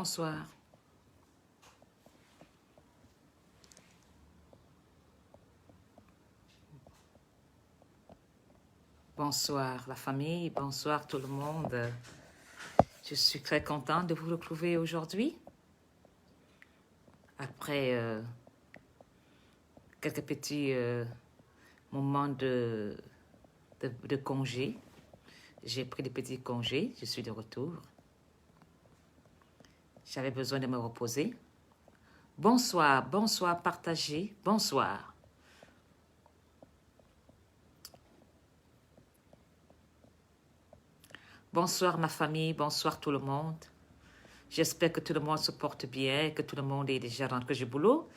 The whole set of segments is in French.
Bonsoir. Bonsoir la famille, bonsoir tout le monde. Je suis très contente de vous retrouver aujourd'hui. Après quelques petits moments de congé. J'ai pris des petits congés, je suis de retour. J'avais besoin de me reposer. Bonsoir, bonsoir, partagez, bonsoir. Bonsoir ma famille, bonsoir tout le monde. J'espère que tout le monde se porte bien, que tout le monde est déjà rentré du boulot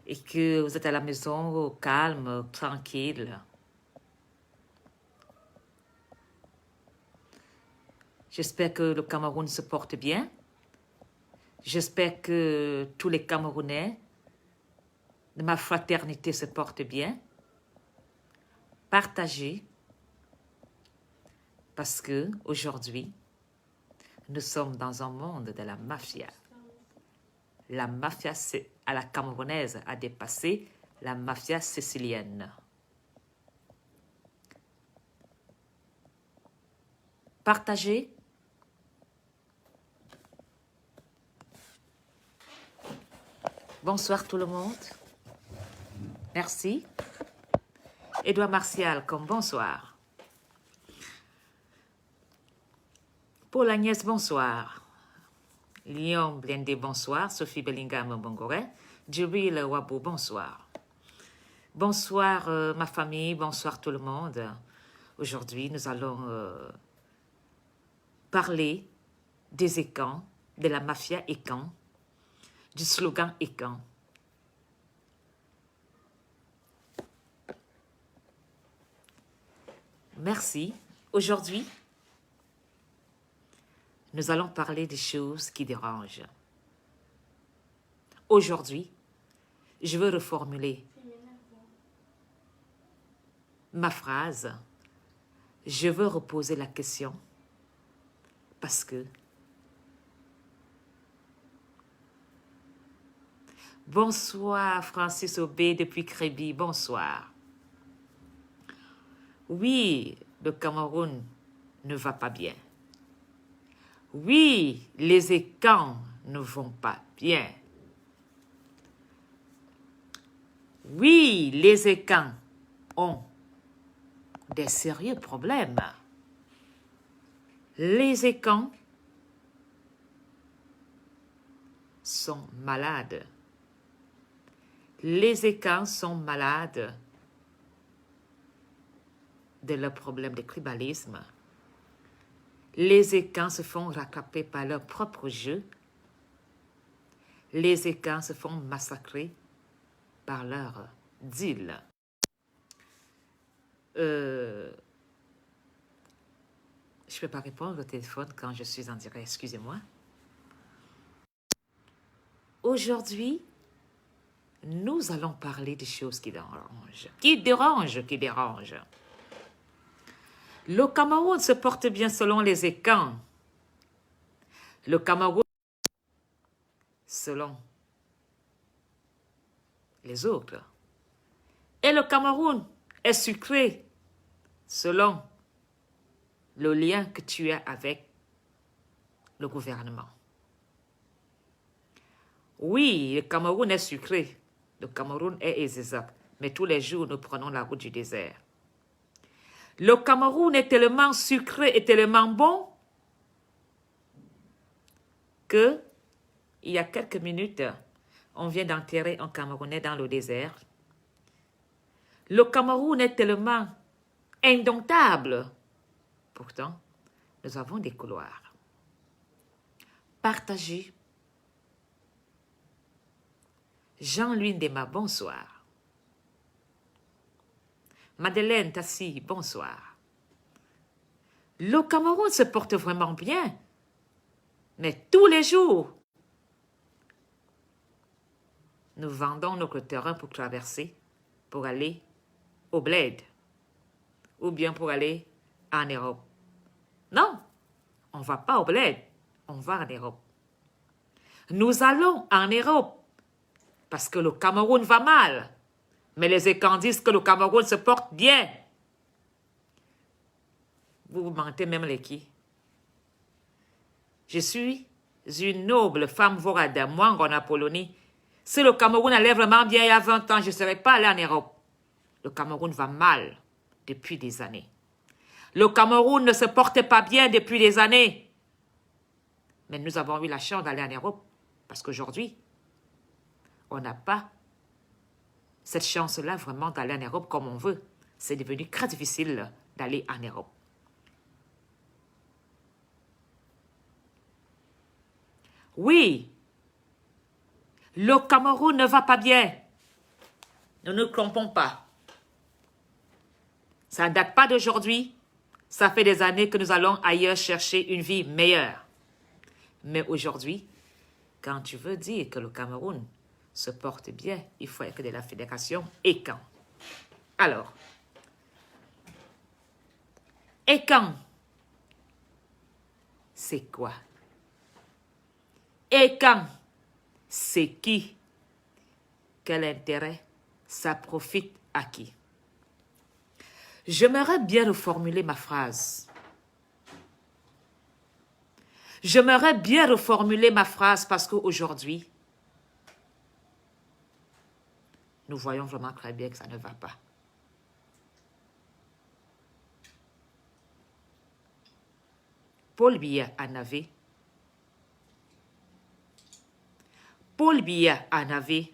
et que vous êtes à la maison au calme, tranquille. J'espère que le Cameroun se porte bien. J'espère que tous les Camerounais de ma fraternité se portent bien. Partagez, parce que aujourd'hui, nous sommes dans un monde de la mafia. La mafia à la camerounaise a dépassé la mafia sicilienne. Partagez. Bonsoir tout le monde. Merci. Edouard Martial, comme bonsoir. Paul Agnès, bonsoir. Lyon Blendé, bonsoir. Sophie Bellingham, Bongoret. Djibril Wabou, bonsoir. Bonsoir ma famille, bonsoir tout le monde. Aujourd'hui, nous allons parler des écans, de la mafia écan, du slogan écan. Merci. Aujourd'hui, nous allons parler des choses qui dérangent. Aujourd'hui, je veux reformuler ma phrase. Je veux reposer la question parce que bonsoir Francis Aubé depuis Créby, bonsoir. Oui, le Cameroun ne va pas bien. Oui, les écans ne vont pas bien. Oui, les écans ont des sérieux problèmes. Les écans sont malades. Les écans sont malades de leur problème de tribalisme. Les écans se font rattraper par leur propre jeu. Les écans se font massacrer par leur deal. Je ne peux pas répondre au téléphone quand je suis en direct, excusez-moi. Aujourd'hui, nous allons parler des choses qui dérangent. Qui dérangent. Le Cameroun se porte bien selon les écans. Le Cameroun selon les autres. Et le Cameroun est sucré selon le lien que tu as avec le gouvernement. Oui, le Cameroun est sucré. Le Cameroun est Ezezak. Mais tous les jours, nous prenons la route du désert. Le Cameroun est tellement sucré et tellement bon que, il y a quelques minutes, on vient d'enterrer un Camerounais dans le désert. Le Cameroun est tellement indomptable. Pourtant, nous avons des couloirs. Partagez. Jean-Louis Ndema, bonsoir. Madeleine Tassi, bonsoir. Le Cameroun se porte vraiment bien. Mais tous les jours, nous vendons notre terrain pour traverser, pour aller au bled, ou bien pour aller en Europe. Non, on ne va pas au bled, on va en Europe. Nous allons en Europe parce que le Cameroun va mal. Mais les Écans disent que le Cameroun se porte bien. Vous mentez même les qui? Je suis une noble femme Vorada, moi en Apollonie. Si le Cameroun allait vraiment bien il y a 20 ans, je ne serais pas allé en Europe. Le Cameroun va mal depuis des années. Le Cameroun ne se portait pas bien depuis des années. Mais nous avons eu la chance d'aller en Europe. Parce qu'aujourd'hui, on n'a pas cette chance-là vraiment d'aller en Europe comme on veut. C'est devenu très difficile d'aller en Europe. Oui, le Cameroun ne va pas bien. Ne nous trompons pas. Ça ne date pas d'aujourd'hui. Ça fait des années que nous allons ailleurs chercher une vie meilleure. Mais aujourd'hui, quand tu veux dire que le Cameroun se porte bien, il faut que de la fédération ECAN. Alors, ECAN, c'est quoi? ECAN, c'est qui? Quel intérêt? Ça profite à qui? J'aimerais bien reformuler ma phrase. J'aimerais bien reformuler ma phrase parce qu'aujourd'hui, nous voyons vraiment très bien que ça ne va pas. Paul Biya en avait. Paul Biya en avait.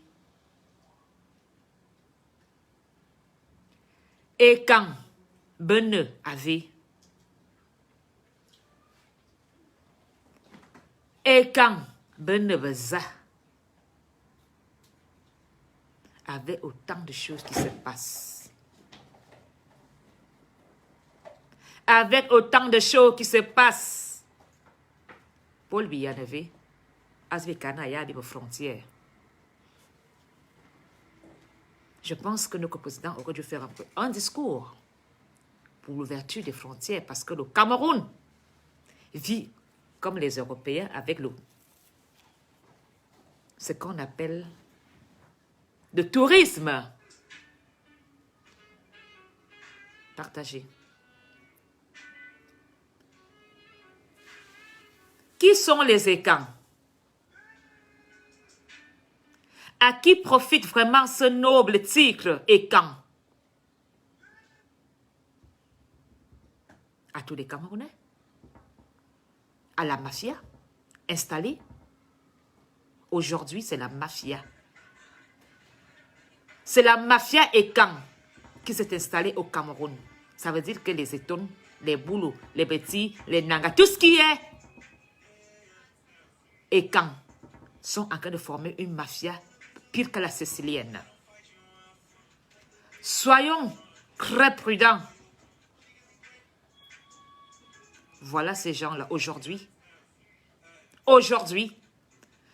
Et quand Bene avait. Et quand Bene Beza avait autant de choses qui se passent. Avec autant de choses qui se passent. Paul Biya avait. Azvekana y a des frontières. Je pense que notre président aurait dû faire un discours pour l'ouverture des frontières parce que le Cameroun vit comme les Européens avec ce qu'on appelle le tourisme. Partagez. Qui sont les Écans? À qui profite vraiment ce noble titre Écan? À tous les Camerounais? À la mafia installée? Aujourd'hui, c'est la mafia. C'est la mafia Écan qui s'est installée au Cameroun. Ça veut dire que les Étones, les Boulous, les Betty, les Nanga, tout ce qui est Écan sont en train de former une mafia pire que la sicilienne. Soyons très prudents. Voilà ces gens-là aujourd'hui. Aujourd'hui,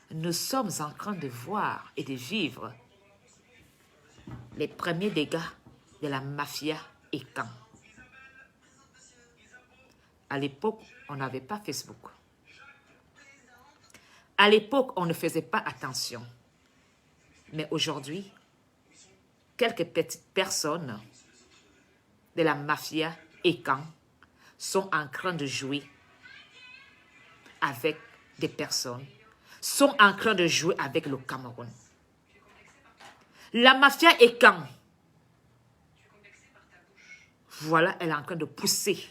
nous sommes en train de voir et de vivre les premiers dégâts de la mafia Écan. À l'époque, on n'avait pas Facebook. À l'époque, on ne faisait pas attention. Mais aujourd'hui, quelques petites personnes de la mafia Écan sont en train de jouer avec des personnes, sont en train de jouer avec le Cameroun. La mafia Écan, voilà, elle est en train de pousser.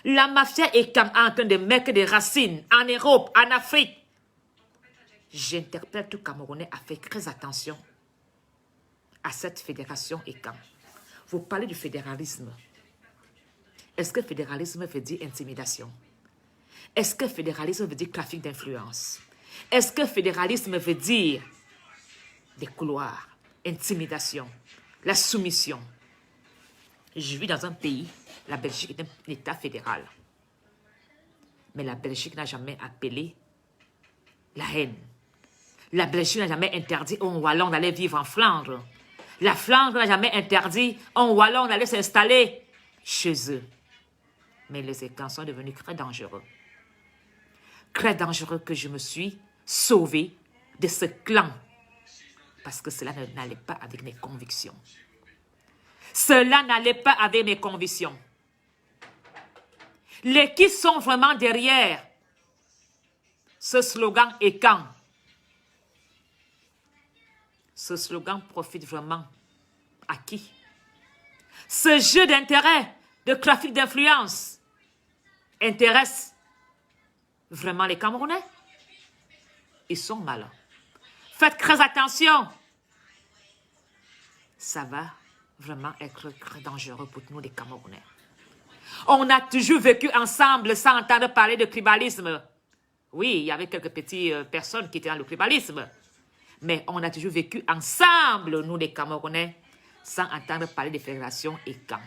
La mafia Écan est en train de mettre des racines en Europe, en Afrique. J'interpelle tout Camerounais à faire très attention à cette fédération Écan. Vous parlez du fédéralisme. Est-ce que fédéralisme veut dire intimidation? Est-ce que fédéralisme veut dire trafic d'influence? Est-ce que fédéralisme veut dire des couloirs, intimidation, la soumission? Je vis dans un pays, la Belgique est un État fédéral. Mais la Belgique n'a jamais appelé la haine. La Belgique n'a jamais interdit aux Wallons d'aller vivre en Flandre. La Flandre n'a jamais interdit aux Wallons d'aller s'installer chez eux. Mais les Écans sont devenus très dangereux. Très dangereux que je me suis sauver de ce clan. Parce que cela n'allait pas avec mes convictions. Cela n'allait pas avec mes convictions. Les qui sont vraiment derrière ce slogan est quand? Ce slogan profite vraiment à qui? Ce jeu d'intérêt, de trafic d'influence, intéresse vraiment les Camerounais? Ils sont malins. Faites très attention. Ça va vraiment être très dangereux pour nous les Camerounais. On a toujours vécu ensemble sans entendre parler de tribalisme. Oui, il y avait quelques petites personnes qui étaient dans le tribalisme. Mais on a toujours vécu ensemble, nous les Camerounais, sans entendre parler de fédération et camps.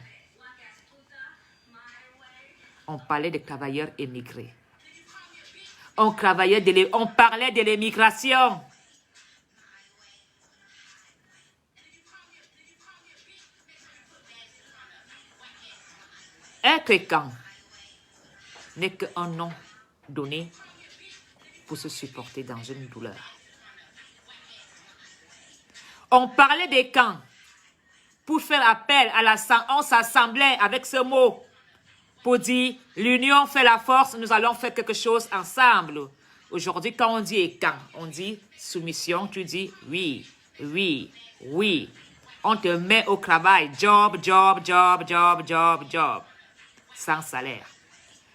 On parlait des travailleurs émigrés. On parlait de l'émigration. Être camp n'est qu'un nom donné pour se supporter dans une douleur. On parlait des camps pour faire appel à la... On s'assemblait avec ce mot pour dire l'union fait la force, nous allons faire quelque chose ensemble. Aujourd'hui, quand on dit camp, on dit soumission, tu dis oui, oui, oui. On te met au travail, job, job, job, job, job, job, sans salaire.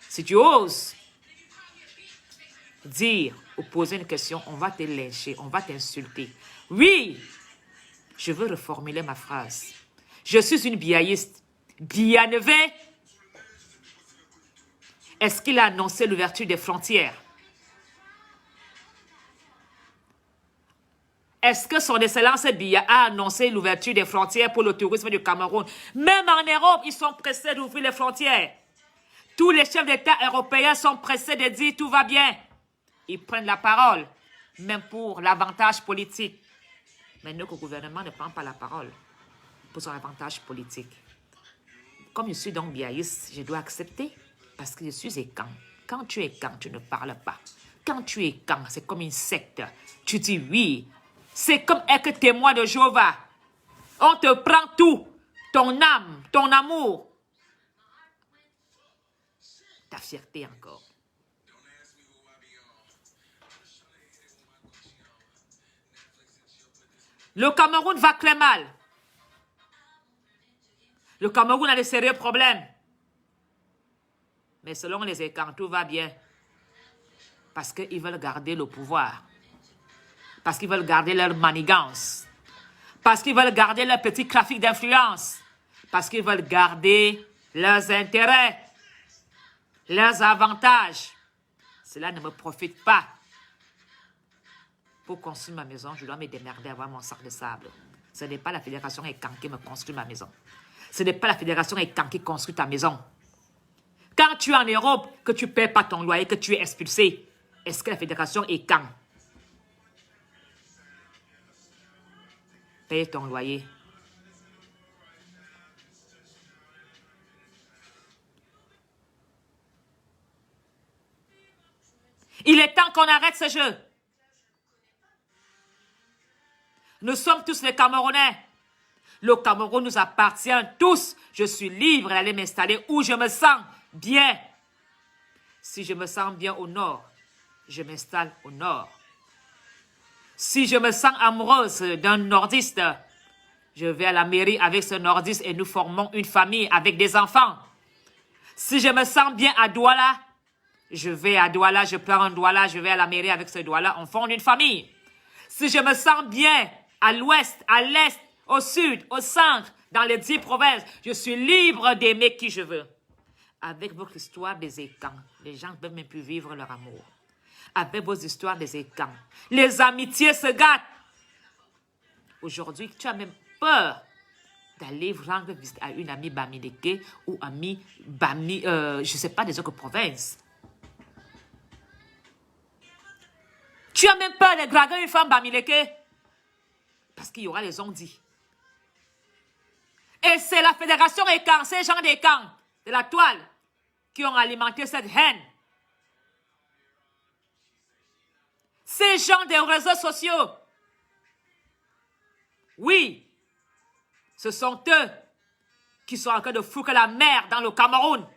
Si tu oses dire ou poser une question, on va te lyncher, on va t'insulter. Oui, je veux reformuler ma phrase. Je suis une biaïste. Bienvenue. Est-ce qu'il a annoncé l'ouverture des frontières? Est-ce que son Excellence Biya a annoncé l'ouverture des frontières pour le tourisme du Cameroun? Même en Europe, ils sont pressés d'ouvrir les frontières. Tous les chefs d'État européens sont pressés de dire tout va bien. Ils prennent la parole, même pour l'avantage politique. Mais notre gouvernement ne prend pas la parole pour son avantage politique. Comme je suis donc biaïste, je dois accepter parce que je suis écan. Quand tu es écan, tu ne parles pas. Quand tu es écan, c'est comme une secte. Tu dis oui. C'est comme être témoin de Jéhovah. On te prend tout. Ton âme, ton amour. Ta fierté encore. Le Cameroun va très mal. Le Cameroun a de sérieux problèmes. Mais selon les écans, tout va bien. Parce qu'ils veulent garder le pouvoir. Parce qu'ils veulent garder leur manigance. Parce qu'ils veulent garder leur petit trafic d'influence. Parce qu'ils veulent garder leurs intérêts. Leurs avantages. Cela ne me profite pas. Pour construire ma maison, je dois me démerder à avoir mon sac de sable. Ce n'est pas la fédération ECAN qui me construit ma maison. Ce n'est pas la fédération ECAN qui construit ta maison. Quand tu es en Europe, que tu ne paies pas ton loyer, que tu es expulsé, est-ce que la fédération ECAN paye ton loyer? Il est temps qu'on arrête ce jeu. Nous sommes tous les Camerounais. Le Cameroun nous appartient tous. Je suis libre d'aller m'installer où je me sens bien. Si je me sens bien au nord, je m'installe au nord. Si je me sens amoureuse d'un nordiste, je vais à la mairie avec ce nordiste et nous formons une famille avec des enfants. Si je me sens bien à Douala, je vais à Douala, je prends un Douala, je vais à la mairie avec ce Douala, on fonde une famille. Si je me sens bien à l'ouest, à l'est, au sud, au centre, dans les 10 provinces, je suis libre d'aimer qui je veux. Avec votre histoire des écans, les gens ne peuvent même plus vivre leur amour. Avec vos histoires des écans, les amitiés se gâtent. Aujourd'hui, tu as même peur d'aller rendre visite à une amie Bamileke ou amie Bami, je ne sais pas, des autres provinces. Tu as même peur de draguer une femme Bamileke parce qu'il y aura les ondits. Et c'est la fédération ECAN, ces gens des camps, de la toile, qui ont alimenté cette haine. Ces gens des réseaux sociaux, oui, ce sont eux qui sont en train de foutre la merde dans le Cameroun.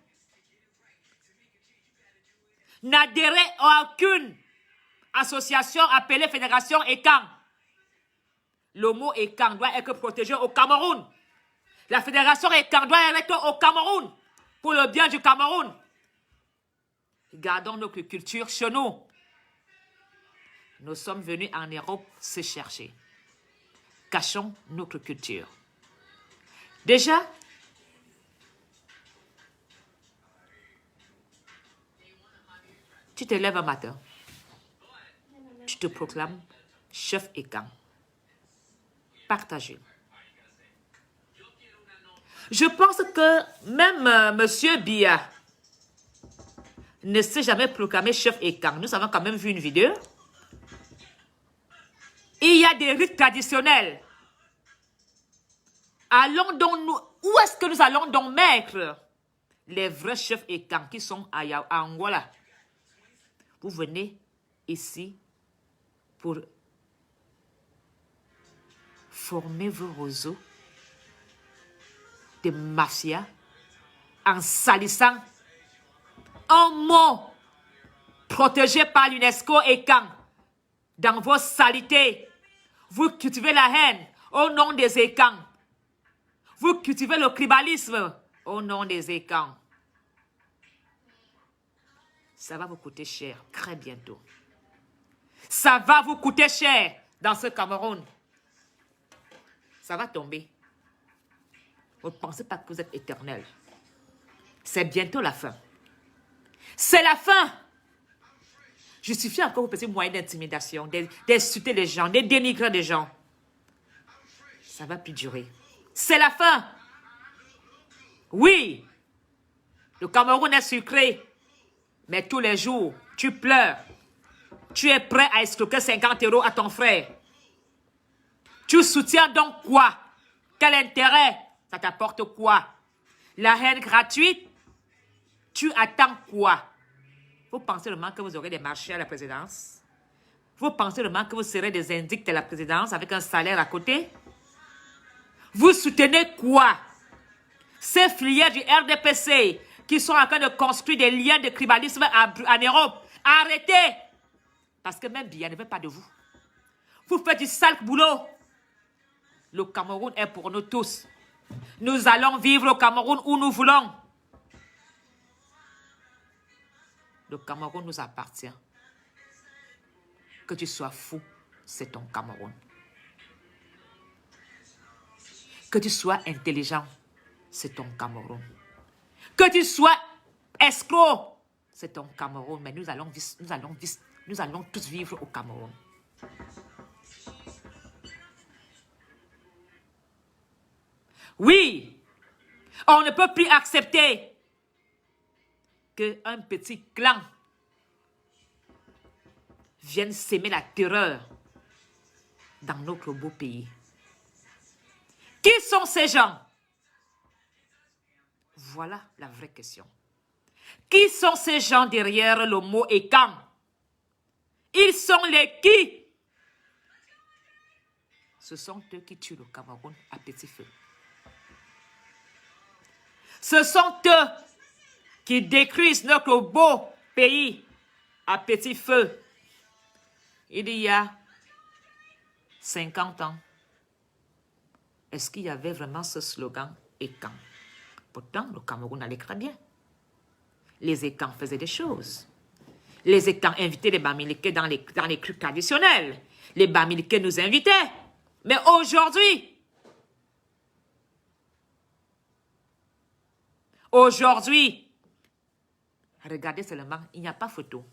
N'adhérez à aucune association appelée Fédération ECAN. Le mot ECAN doit être protégé au Cameroun. La Fédération ECAN doit être au Cameroun pour le bien du Cameroun. Gardons notre culture chez nous. Nous sommes venus en Europe se chercher. Cachons notre culture. Déjà, tu te lèves un matin, tu te proclames chef ECAN. Partagez. Je pense que même Monsieur Biya ne s'est jamais proclamé chef ECAN. Nous avons quand même vu une vidéo. Il y a des rites traditionnels. Allons donc nous, où est-ce que nous allons donc mettre les vrais chefs ECAN qui sont à Angola? Vous venez ici pour former vos réseaux de mafia en salissant un mot protégé par l'UNESCO ECAN dans vos saletés. Vous cultivez la haine au nom des ECAN. Vous cultivez le tribalisme au nom des ECAN. Ça va vous coûter cher très bientôt. Ça va vous coûter cher dans ce Cameroun. Ça va tomber. Vous ne pensez pas que vous êtes éternel. C'est bientôt la fin. C'est la fin. Justifiez encore vos petits moyens d'intimidation, d'insulter les gens, de dénigrer les gens. Ça ne va plus durer. C'est la fin. Oui. Le Cameroun est sucré. Mais tous les jours, tu pleures. Tu es prêt à escroquer 50 € à ton frère. Tu soutiens donc quoi? Quel intérêt? Ça t'apporte quoi? La haine gratuite? Tu attends quoi? Vous pensez vraiment que vous aurez des marchés à la présidence? Vous pensez vraiment que vous serez des indiques de la présidence avec un salaire à côté? Vous soutenez quoi? Ces filières du RDPC qui sont en train de construire des liens de tribalisme en Europe. Arrêtez! Parce que même Biya ne veut pas de vous. Vous faites du sale boulot. Le Cameroun est pour nous tous. Nous allons vivre au Cameroun où nous voulons. Le Cameroun nous appartient. Que tu sois fou, c'est ton Cameroun. Que tu sois intelligent, c'est ton Cameroun. Que tu sois escroc, c'est ton Cameroun. Mais nous allons tous vivre au Cameroun. Oui, on ne peut plus accepter qu'un petit clan vienne s'aimer la terreur dans notre beau pays. Qui sont ces gens? Voilà la vraie question. Qui sont ces gens derrière le mot ECAN? Ils sont les qui? Ce sont eux qui tuent le Cameroun à petit feu. Ce sont eux qui détruisent notre beau pays à petit feu. Il y a 50 ans, est-ce qu'il y avait vraiment ce slogan ECAN? Pourtant, le Cameroun allait très bien. Les ECAN faisaient des choses. Les ECAN invitaient les Bamileke dans les clubs traditionnels. Les Bamileke nous invitaient. Mais aujourd'hui, regardez seulement, il n'y a pas photo.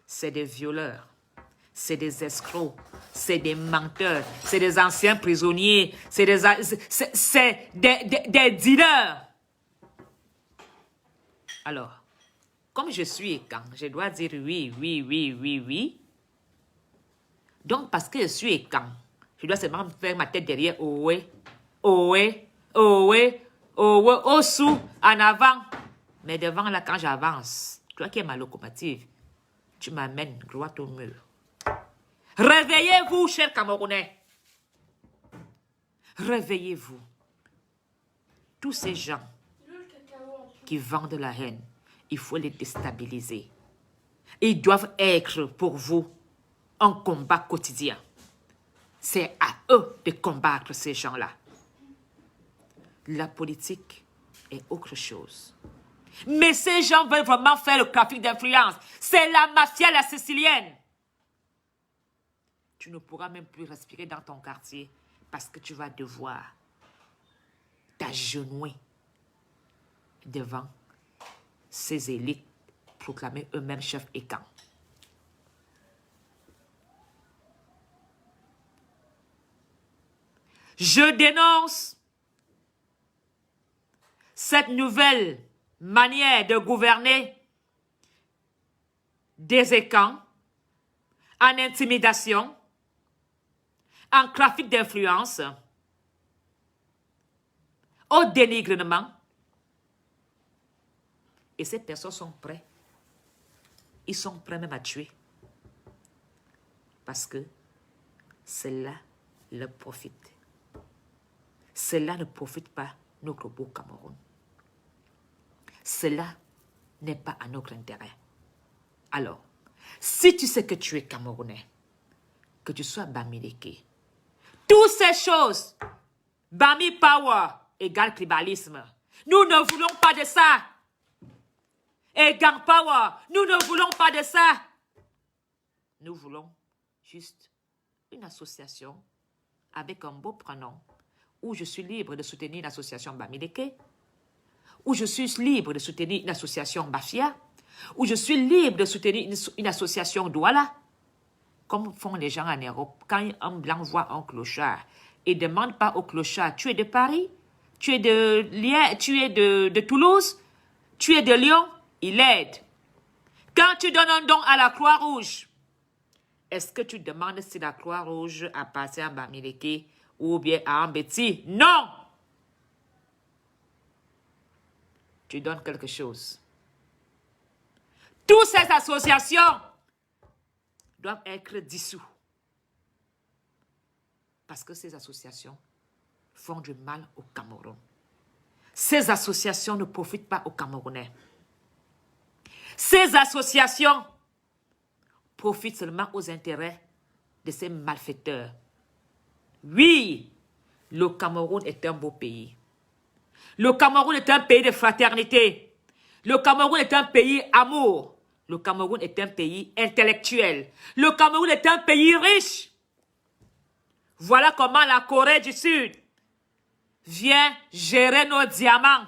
C'est des violeurs, c'est des escrocs, c'est des menteurs, c'est des anciens prisonniers, c'est des dealers. Alors, comme je suis ECAN, je dois dire oui. Donc, parce que je suis ECAN, je dois seulement faire ma tête derrière. Au sous, en avant. Mais devant, là, quand j'avance, toi qui es ma locomotive, tu m'amènes droit au mur. Réveillez-vous, chers Camerounais. Réveillez-vous. Tous ces gens qui vendent la haine, il faut les déstabiliser. Ils doivent être pour vous un combat quotidien. C'est à eux de combattre ces gens-là. La politique est autre chose. Mais ces gens veulent vraiment faire le trafic d'influence. C'est la mafia, la sicilienne. Tu ne pourras même plus respirer dans ton quartier parce que tu vas devoir t'agenouiller devant ces élites proclamées eux-mêmes chefs et camps. Je dénonce cette nouvelle manière de gouverner des écans en intimidation, en trafic d'influence, au dénigrement. Et ces personnes sont prêtes. Ils sont prêts même à tuer. Parce que cela leur profite. Cela ne profite pas notre beau Cameroun. Cela n'est pas à notre intérêt. Alors, si tu sais que tu es Camerounais, que tu sois Bamileke, toutes ces choses, Bami Power égale tribalisme. Nous ne voulons pas de ça. Et Gang Power, nous ne voulons pas de ça. Nous voulons juste une association avec un beau prénom où je suis libre de soutenir une association Bamileke, où je suis libre de soutenir une association Bafia, où je suis libre de soutenir une association Douala, comme font les gens en Europe. Quand un blanc voit un clochard, il ne demande pas au clochard, tu es de Paris, tu es de Lyon, tu es de Toulouse, tu es de Lyon, il aide. Quand tu donnes un don à la Croix-Rouge, est-ce que tu demandes si la Croix-Rouge appartient à Bamileke ou bien à Ambeti? Non! Tu donnes quelque chose. Toutes ces associations doivent être dissous. Parce que ces associations font du mal au Cameroun. Ces associations ne profitent pas aux Camerounais. Ces associations profitent seulement aux intérêts de ces malfaiteurs. Oui, le Cameroun est un beau pays. Le Cameroun est un pays de fraternité. Le Cameroun est un pays amour. Le Cameroun est un pays intellectuel. Le Cameroun est un pays riche. Voilà comment la Corée du Sud vient gérer nos diamants.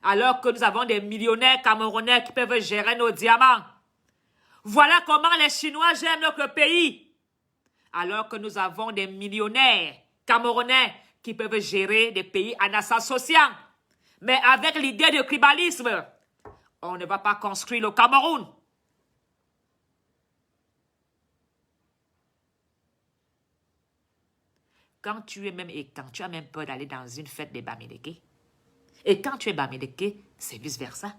Alors que nous avons des millionnaires camerounais qui peuvent gérer nos diamants. Voilà comment les Chinois gèrent notre pays. Alors que nous avons des millionnaires camerounais qui peuvent gérer des pays en association. Mais avec l'idée de tribalisme, on ne va pas construire le Cameroun. Quand tu es même étant, tu as même peur d'aller dans une fête des Bamileke. Et quand tu es Bamileke, c'est vice-versa.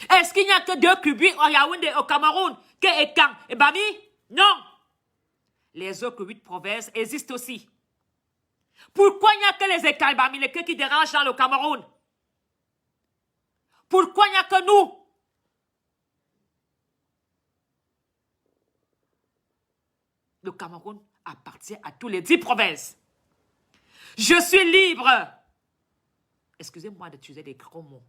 Est-ce qu'il n'y a que 2 Kubis au Yaoundé, au Cameroun, que Ekan et Bami? Non. Les autres 8 provinces existent aussi. Pourquoi il n'y a que les Ekan et Bamileke qui dérangent dans le Cameroun? Pourquoi il n'y a que nous? Le Cameroun appartient à tous les 10 provinces. Je suis libre. Excusez-moi d'utiliser des gros mots.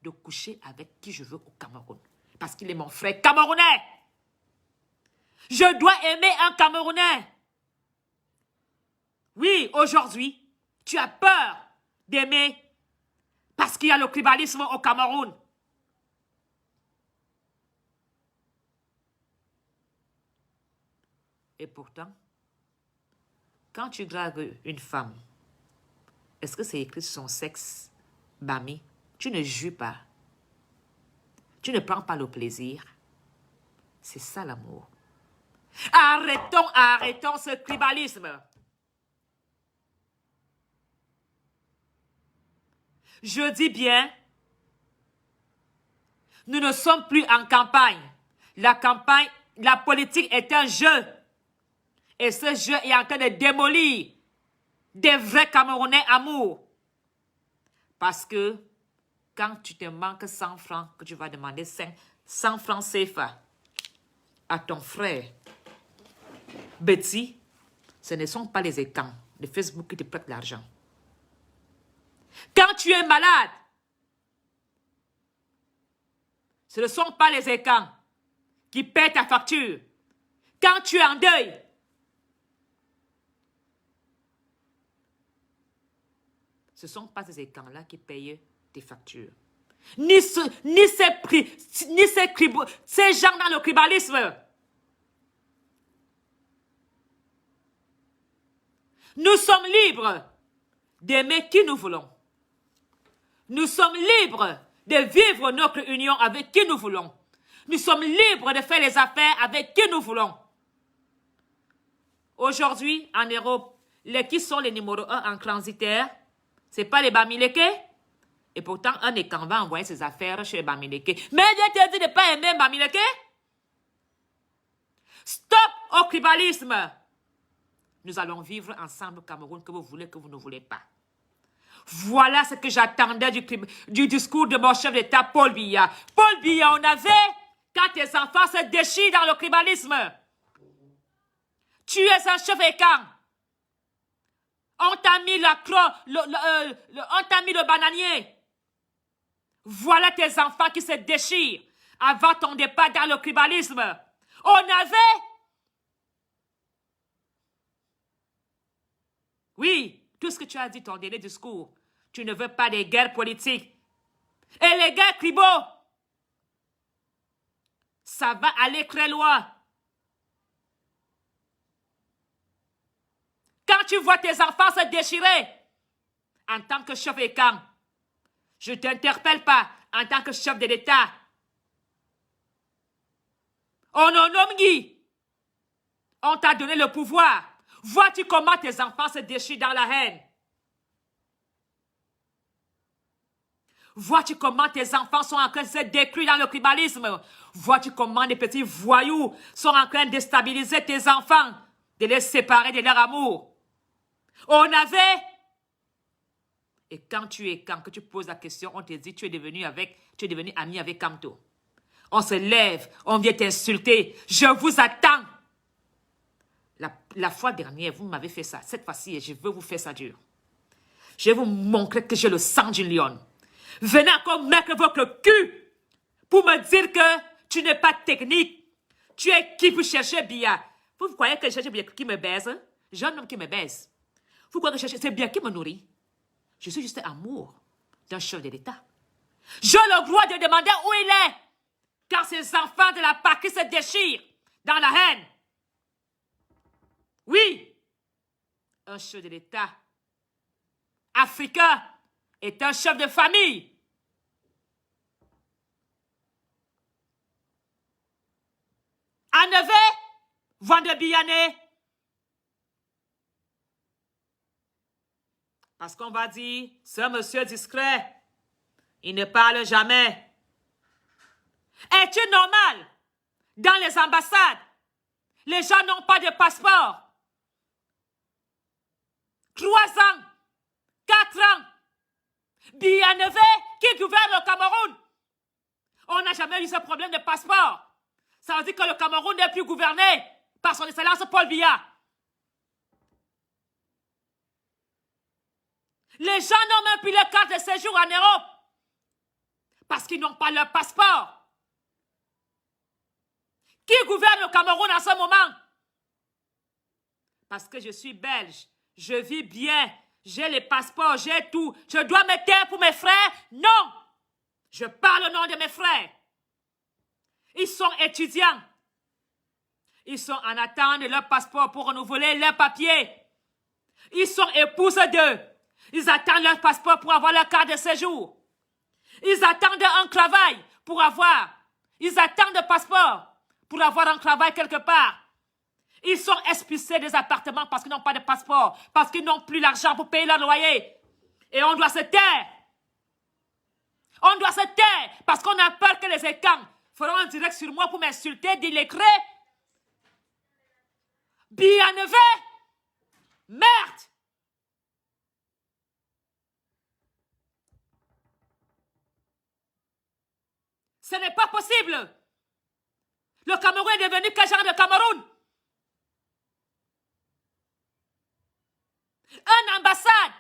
De coucher avec qui je veux au Cameroun. Parce qu'il est mon frère camerounais. Je dois aimer un Camerounais. Oui, aujourd'hui, tu as peur d'aimer parce qu'il y a le tribalisme au Cameroun. Et pourtant, quand tu dragues une femme, est-ce que c'est écrit sur son sexe, Bami? Tu ne joues pas. Tu ne prends pas le plaisir. C'est ça l'amour. Arrêtons ce tribalisme. Je dis bien, nous ne sommes plus en campagne. La campagne, la politique est un jeu. Et ce jeu est en train de démolir des vrais Camerounais amour. Parce que quand tu te manques 100 francs, que tu vas demander 100 francs CFA à ton frère Betty, ce ne sont pas les écrans de Facebook qui te prêtent l'argent. Quand tu es malade, ce ne sont pas les écrans qui paient ta facture. Quand tu es en deuil, ce ne sont pas ces écrans-là qui payent tes factures. Ni ces gens dans le tribalisme. Nous sommes libres d'aimer qui nous voulons. Nous sommes libres de vivre notre union avec qui nous voulons. Nous sommes libres de faire les affaires avec qui nous voulons. Aujourd'hui, en Europe, qui sont les numéros 1 en transitaire? Ce n'est pas les Bamileke. Et pourtant, un écran va envoyer ses affaires chez les Bamileke. Mais Dieu te dit de ne pas aimer Bamileke. Stop au tribalisme. Nous allons vivre ensemble au Cameroun, que vous voulez, que vous ne voulez pas. Voilà ce que j'attendais du discours de mon chef d'État, Paul Biya. Paul Biya, on avait, quand tes enfants se déchirent dans le tribalisme, tu es un chef d'État. On t'a mis on t'a mis le bananier. Voilà tes enfants qui se déchirent avant ton départ dans le tribalisme. On avait... Oui, tout ce que tu as dit, ton dernier discours, tu ne veux pas des guerres politiques. Et les guerres tribaux, ça va aller très loin. Quand tu vois tes enfants se déchirer, en tant que chef de camp, je ne t'interpelle pas en tant que chef de l'État. On en nomme Guy. On t'a donné le pouvoir. Vois-tu comment tes enfants se déchirent dans la haine? Vois-tu comment tes enfants sont en train de se détruire dans le tribalisme? Vois-tu comment les petits voyous sont en train de déstabiliser tes enfants, de les séparer de leur amour? On avait... Et quand que tu poses la question, on te dit tu es devenu ami avec Kamto. On se lève, on vient t'insulter. Je vous attends. La fois dernière, vous m'avez fait ça. Cette fois-ci, je veux vous faire ça dur. Je vais vous montrer que j'ai le sang d'une lionne. Venez encore mettre votre cul pour me dire que tu n'es pas technique. Tu es qui pour chercher Biya? Vous croyez que je cherche Biya qui me baise? J'ai un homme qui me baise. Vous croyez que c'est Biya qui me nourrit? Je suis juste amour d'un chef de l'État. J'ai le droit de demander où il est quand ces enfants de la patrie se déchirent dans la haine. Oui, un chef de l'État africain est un chef de famille. En Neve, vendre Biyané. Parce qu'on va dire, ce monsieur discret, il ne parle jamais. Est-il normal? Dans les ambassades, les gens n'ont pas de passeport. 3 ans, 4 ans. Biya Neve qui gouverne le Cameroun. On n'a jamais eu ce problème de passeport. Ça veut dire que le Cameroun n'est plus gouverné par son excellence Paul Biya. Les gens n'ont même plus leur carte de séjour en Europe parce qu'ils n'ont pas leur passeport. Qui gouverne le Cameroun en ce moment? Parce que je suis belge, je vis bien, j'ai les passeports, j'ai tout. Je dois me taire pour mes frères? Non! Je parle au nom de mes frères. Ils sont étudiants. Ils sont en attente de leur passeport pour renouveler leurs papiers. Ils sont épouses d'eux. Ils attendent leur passeport pour avoir leur carte de séjour. Ils attendent un travail pour avoir. Ils attendent un passeport pour avoir un travail quelque part. Ils sont expulsés des appartements parce qu'ils n'ont pas de passeport, parce qu'ils n'ont plus l'argent pour payer leur loyer. Et on doit se taire. On doit se taire parce qu'on a peur que les écrans feront un direct sur moi pour m'insulter, d'illettré. Bienheureux. Merde. Ce n'est pas possible. Le Cameroun est devenu quel genre de Cameroun? Un ambassade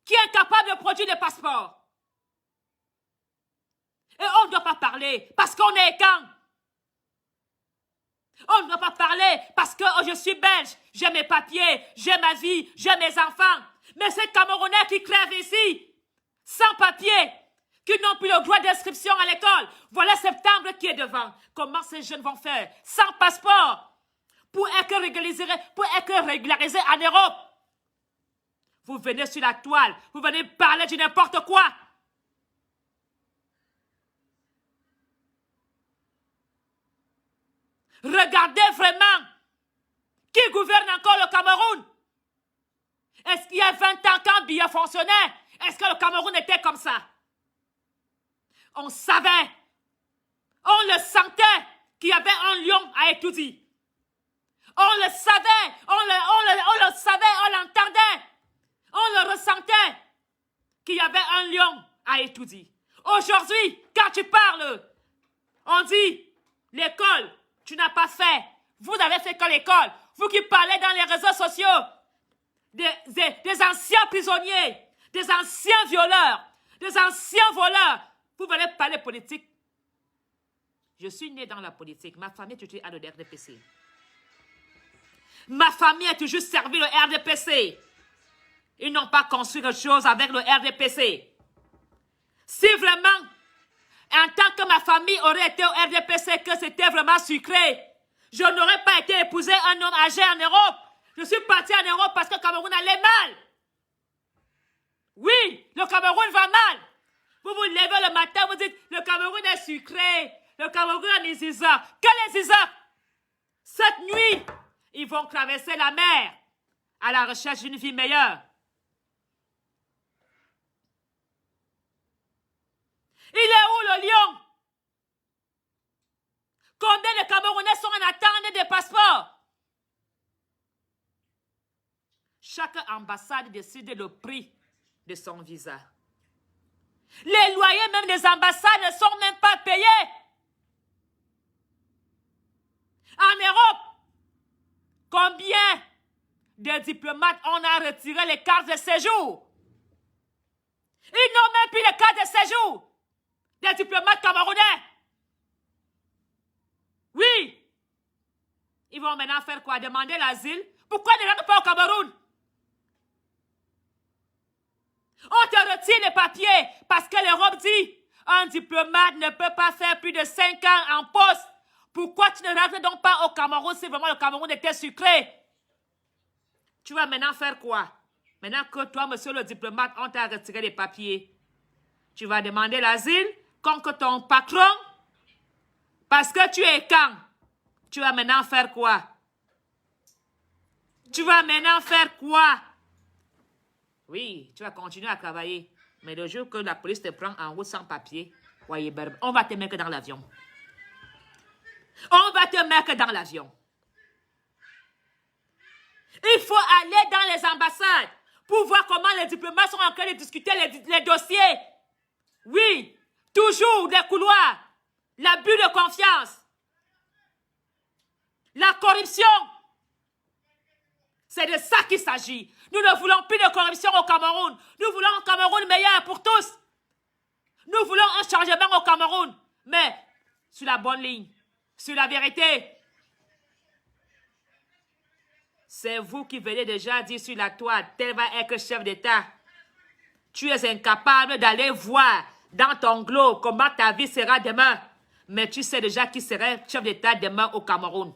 qui est incapable de produire des passeports. Et on ne doit pas parler parce qu'on est quand? On ne doit pas parler parce que je suis belge, j'ai mes papiers, j'ai ma vie, j'ai mes enfants. Mais ces Camerounais qui crèvent ici, sans papiers, qui n'ont plus le droit d'inscription à l'école. Voilà septembre qui est devant. Comment ces jeunes vont faire sans passeport pour être régularisés en Europe? Vous venez sur la toile, vous venez parler de n'importe quoi. Regardez vraiment qui gouverne encore le Cameroun. Est-ce qu'il y a 20 ans quand Biya fonctionnait? Est-ce que le Cameroun était comme ça? On savait, on le sentait qu'il y avait un lion à Etoudi. On le savait, on le savait, on l'entendait, on le ressentait qu'il y avait un lion à Etoudi. Aujourd'hui, quand tu parles, on dit l'école, tu n'as pas fait. Vous n'avez fait que l'école. Vous qui parlez dans les réseaux sociaux, des anciens prisonniers, des anciens violeurs, des anciens voleurs. Vous venez parler politique. Je suis né dans la politique. Ma famille est toujours à le RDPC. Ma famille a toujours servi le RDPC. Ils n'ont pas construit quelque chose avec le RDPC. Si vraiment, en tant que ma famille aurait été au RDPC, que c'était vraiment sucré, je n'aurais pas été épousé un homme âgé en Europe. Je suis parti en Europe parce que le Cameroun allait mal. Oui, le Cameroun va mal. Vous vous levez le matin, vous dites, le Cameroun est sucré. Le Cameroun a des Isaacs. Quel est Isaac? Cette nuit, ils vont traverser la mer à la recherche d'une vie meilleure. Il est où le lion? Combien de Camerounais sont en attente des passeports? Chaque ambassade décide le prix de son visa. Les loyers même des ambassades ne sont même pas payés. En Europe, combien de diplomates on a retiré les cartes de séjour? Ils n'ont même plus les cartes de séjour des diplomates camerounais. Oui. Ils vont maintenant faire quoi? Demander l'asile? Pourquoi ils ne rentrent pas au Cameroun? On te retire les papiers parce que l'Europe dit un diplomate ne peut pas faire plus de 5 ans en poste. Pourquoi tu ne rentres donc pas au Cameroun si vraiment le Cameroun était sucré? Tu vas maintenant faire quoi? Maintenant que toi, monsieur le diplomate, on t'a retiré les papiers. Tu vas demander l'asile contre ton patron parce que tu es quand? Tu vas maintenant faire quoi? Tu vas maintenant faire quoi? Oui, tu vas continuer à travailler. Mais le jour que la police te prend en route sans papier, on va te mettre dans l'avion. On va te mettre dans l'avion. Il faut aller dans les ambassades pour voir comment les diplomates sont en train de discuter les dossiers. Oui, toujours des couloirs, l'abus de confiance, la corruption. C'est de ça qu'il s'agit. Nous ne voulons plus de corruption au Cameroun. Nous voulons un Cameroun meilleur pour tous. Nous voulons un changement au Cameroun. Mais sur la bonne ligne, sur la vérité. C'est vous qui venez déjà dire sur la toile, tel va être chef d'État. Tu es incapable d'aller voir dans ton globe comment ta vie sera demain. Mais tu sais déjà qui serait chef d'État demain au Cameroun.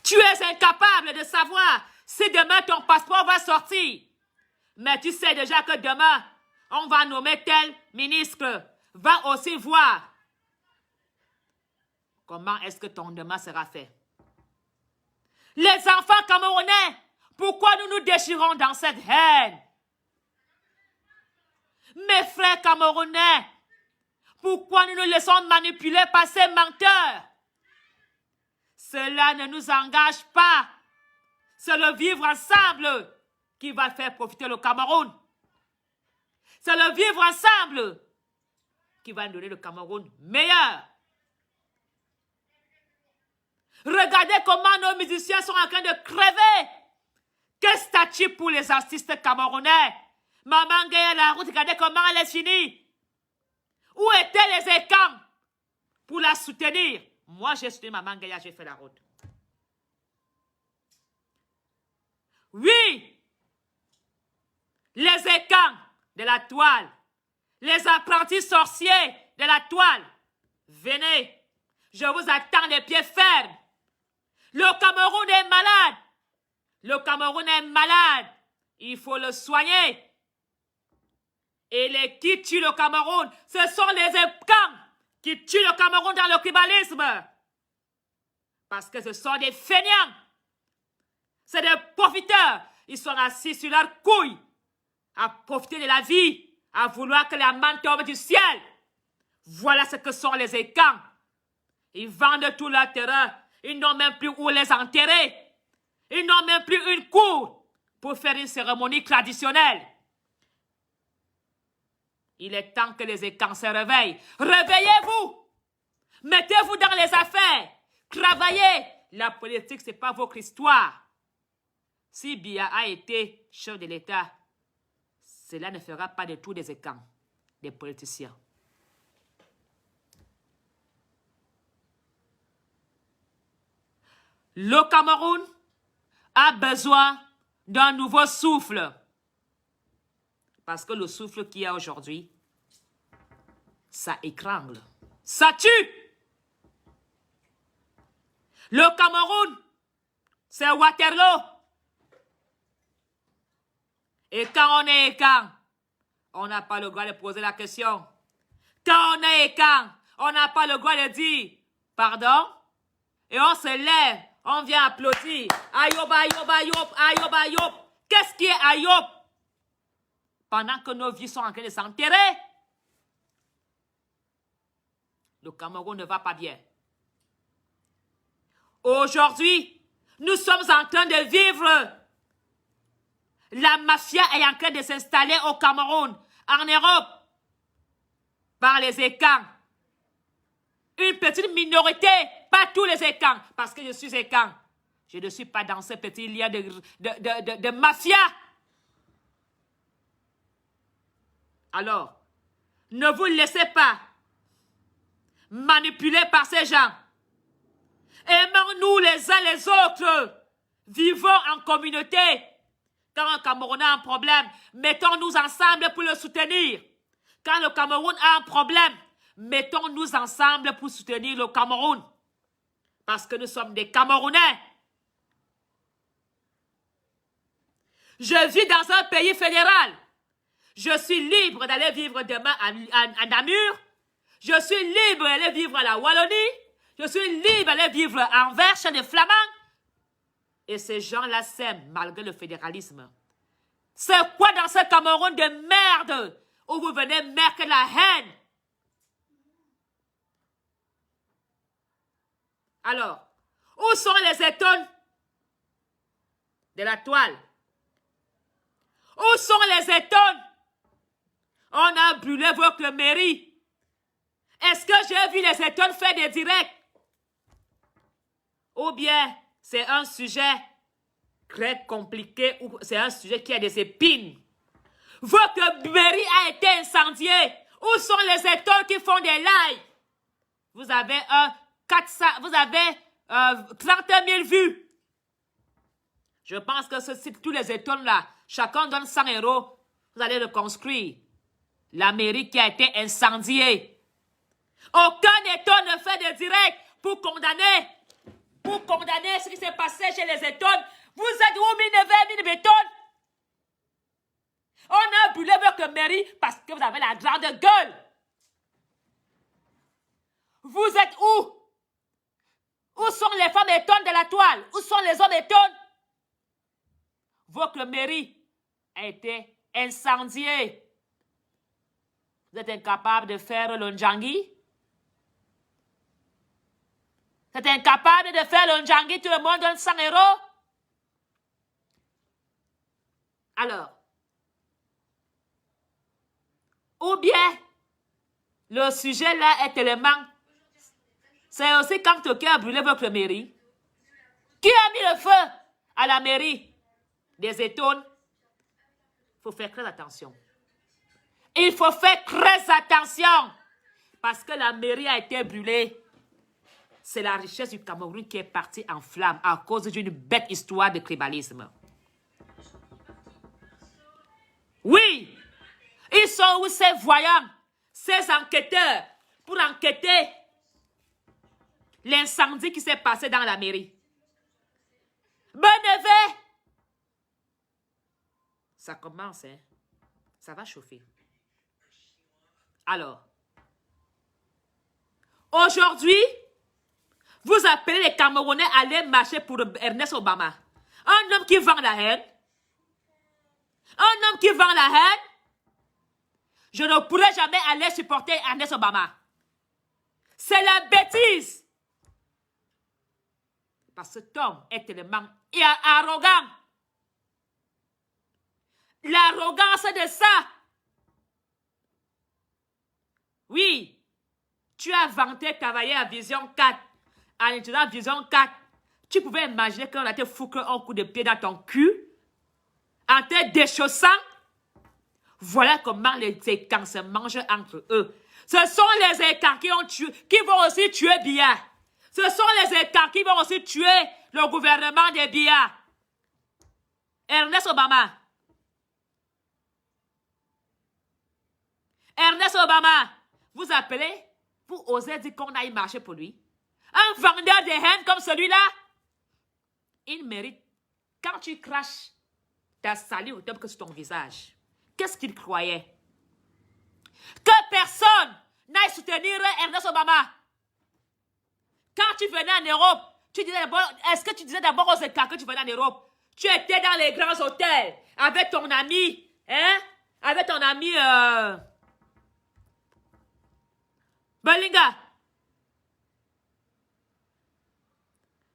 Tu es incapable de savoir si demain ton passeport va sortir. Mais tu sais déjà que demain, on va nommer tel ministre. Va aussi voir comment est-ce que ton demain sera fait. Les enfants camerounais, pourquoi nous nous déchirons dans cette haine? Mes frères camerounais, Pourquoi nous nous laissons manipuler par ces menteurs? Cela ne nous engage pas. C'est le vivre ensemble qui va faire profiter le Cameroun. C'est le vivre ensemble qui va donner le Cameroun meilleur. Regardez comment nos musiciens sont en train de crever. Quel statut pour les artistes camerounais. Maman Gueye la route, regardez comment elle est finie. Où étaient les écans pour la soutenir? Moi, j'ai soutenu Maman Gueye, j'ai fait la route. Oui, les écans de la toile, les apprentis sorciers de la toile, venez, je vous attends les pieds fermes. Le Cameroun est malade. Le Cameroun est malade. Il faut le soigner. Et les qui tuent le Cameroun, ce sont les écans qui tuent le Cameroun dans le tribalisme. Parce que ce sont des fainéants. C'est des profiteurs. Ils sont assis sur leurs couilles à profiter de la vie, à vouloir que la manne tombe du ciel. Voilà ce que sont les écans. Ils vendent tout leur terrain. Ils n'ont même plus où les enterrer. Ils n'ont même plus une cour pour faire une cérémonie traditionnelle. Il est temps que les écans se réveillent. Réveillez-vous. Mettez-vous dans les affaires. Travaillez. La politique, ce n'est pas votre histoire. Si Biya a été chef de l'État, cela ne fera pas de tout des écans, des politiciens. Le Cameroun a besoin d'un nouveau souffle. Parce que le souffle qu'il y a aujourd'hui, ça étrangle, ça tue. Le Cameroun, c'est Waterloo. Et quand on est écan, on n'a pas le droit de poser la question. Quand on est écan, on n'a pas le droit de dire pardon. Et on se lève, on vient applaudir. Ayob, Ayob, Ayob, Ayob, Ayob. Qu'est-ce qui est Ayob? Pendant que nos vies sont en train de s'enterrer, le Cameroun ne va pas bien. Aujourd'hui, nous sommes en train de vivre. La mafia est en train de s'installer au Cameroun, en Europe, par les écans. Une petite minorité, pas tous les écans, parce que je suis écan. Je ne suis pas dans ce petit lien de mafia. Alors, ne vous laissez pas manipuler par ces gens. Aimons-nous les uns les autres. Vivons en communauté. Quand un Camerounais a un problème, mettons-nous ensemble pour le soutenir. Quand le Cameroun a un problème, mettons-nous ensemble pour soutenir le Cameroun. Parce que nous sommes des Camerounais. Je vis dans un pays fédéral. Je suis libre d'aller vivre demain à Namur. Je suis libre d'aller vivre à la Wallonie. Je suis libre d'aller vivre à Anvers chez les Flamands. Et ces gens-là s'aiment malgré le fédéralisme. C'est quoi dans ce Cameroun de merde où vous venez mettre la haine? Alors, où sont les étoiles de la toile? Où sont les étoiles? On a brûlé votre mairie. Est-ce que j'ai vu les étoiles faire des directs? Ou bien c'est un sujet très compliqué ou c'est un sujet qui a des épines? Votre mairie a été incendiée. Où sont les étoiles qui font des lives? Vous avez 30 000 vues. Je pense que ce site, tous les étoiles-là, chacun donne 100 €. Vous allez reconstruire la mairie qui a été incendiée. Aucun étoile ne fait de direct pour condamner ce qui s'est passé chez les étoiles. Vous êtes où, mine béton? On a brûlé votre mairie parce que vous avez la grande gueule. Vous êtes où? Où sont les femmes étonnes de la toile? Où sont les hommes étonnes? Votre mairie a été incendiée. Vous êtes incapable de faire le Ndjangi? Vous êtes incapable de faire le Ndjangi, tout le monde donne 100 €? Alors, ou bien, le sujet là est tellement... C'est aussi quand quelqu'un a brûlé votre mairie. Qui a mis le feu à la mairie? Des étoiles. Il faut faire très attention. Il faut faire très attention. Parce que la mairie a été brûlée. C'est la richesse du Cameroun qui est partie en flammes à cause d'une bête histoire de tribalisme. Oui, ils sont où ces voyants, ces enquêteurs, pour enquêter l'incendie qui s'est passé dans la mairie? Beneve! Ça commence, hein? Ça va chauffer. Alors, aujourd'hui, vous appelez les Camerounais à aller marcher pour Ernest Obama. Un homme qui vend la haine. Un homme qui vend la haine. Je ne pourrai jamais aller supporter Ernest Obama. C'est la bêtise. Parce que cet homme est tellement arrogant. L'arrogance de ça. Oui, tu as vanté travailler à Vision 4. En étudiant Vision 4, tu pouvais imaginer qu'on a te foutu un coup de pied dans ton cul, en te déchaussant. Voilà comment les écarts se mangent entre eux. Ce sont les écarts qui vont aussi tuer Biya. Ce sont les écarts qui vont aussi tuer le gouvernement de Biya. Ernest Obama. Ernest Obama, vous appelez, vous osez dire qu'on aille marcher pour lui. Un vendeur de haine comme celui-là, il mérite. Quand tu craches, ta salive au top que sur ton visage. Qu'est-ce qu'il croyait? Que personne n'aille soutenir Ernest Obama. Quand tu venais en Europe, tu disais d'abord, est-ce que tu disais d'abord aux écarts que tu venais en Europe? Tu étais dans les grands hôtels avec ton ami, hein? Avec ton ami, Belinga.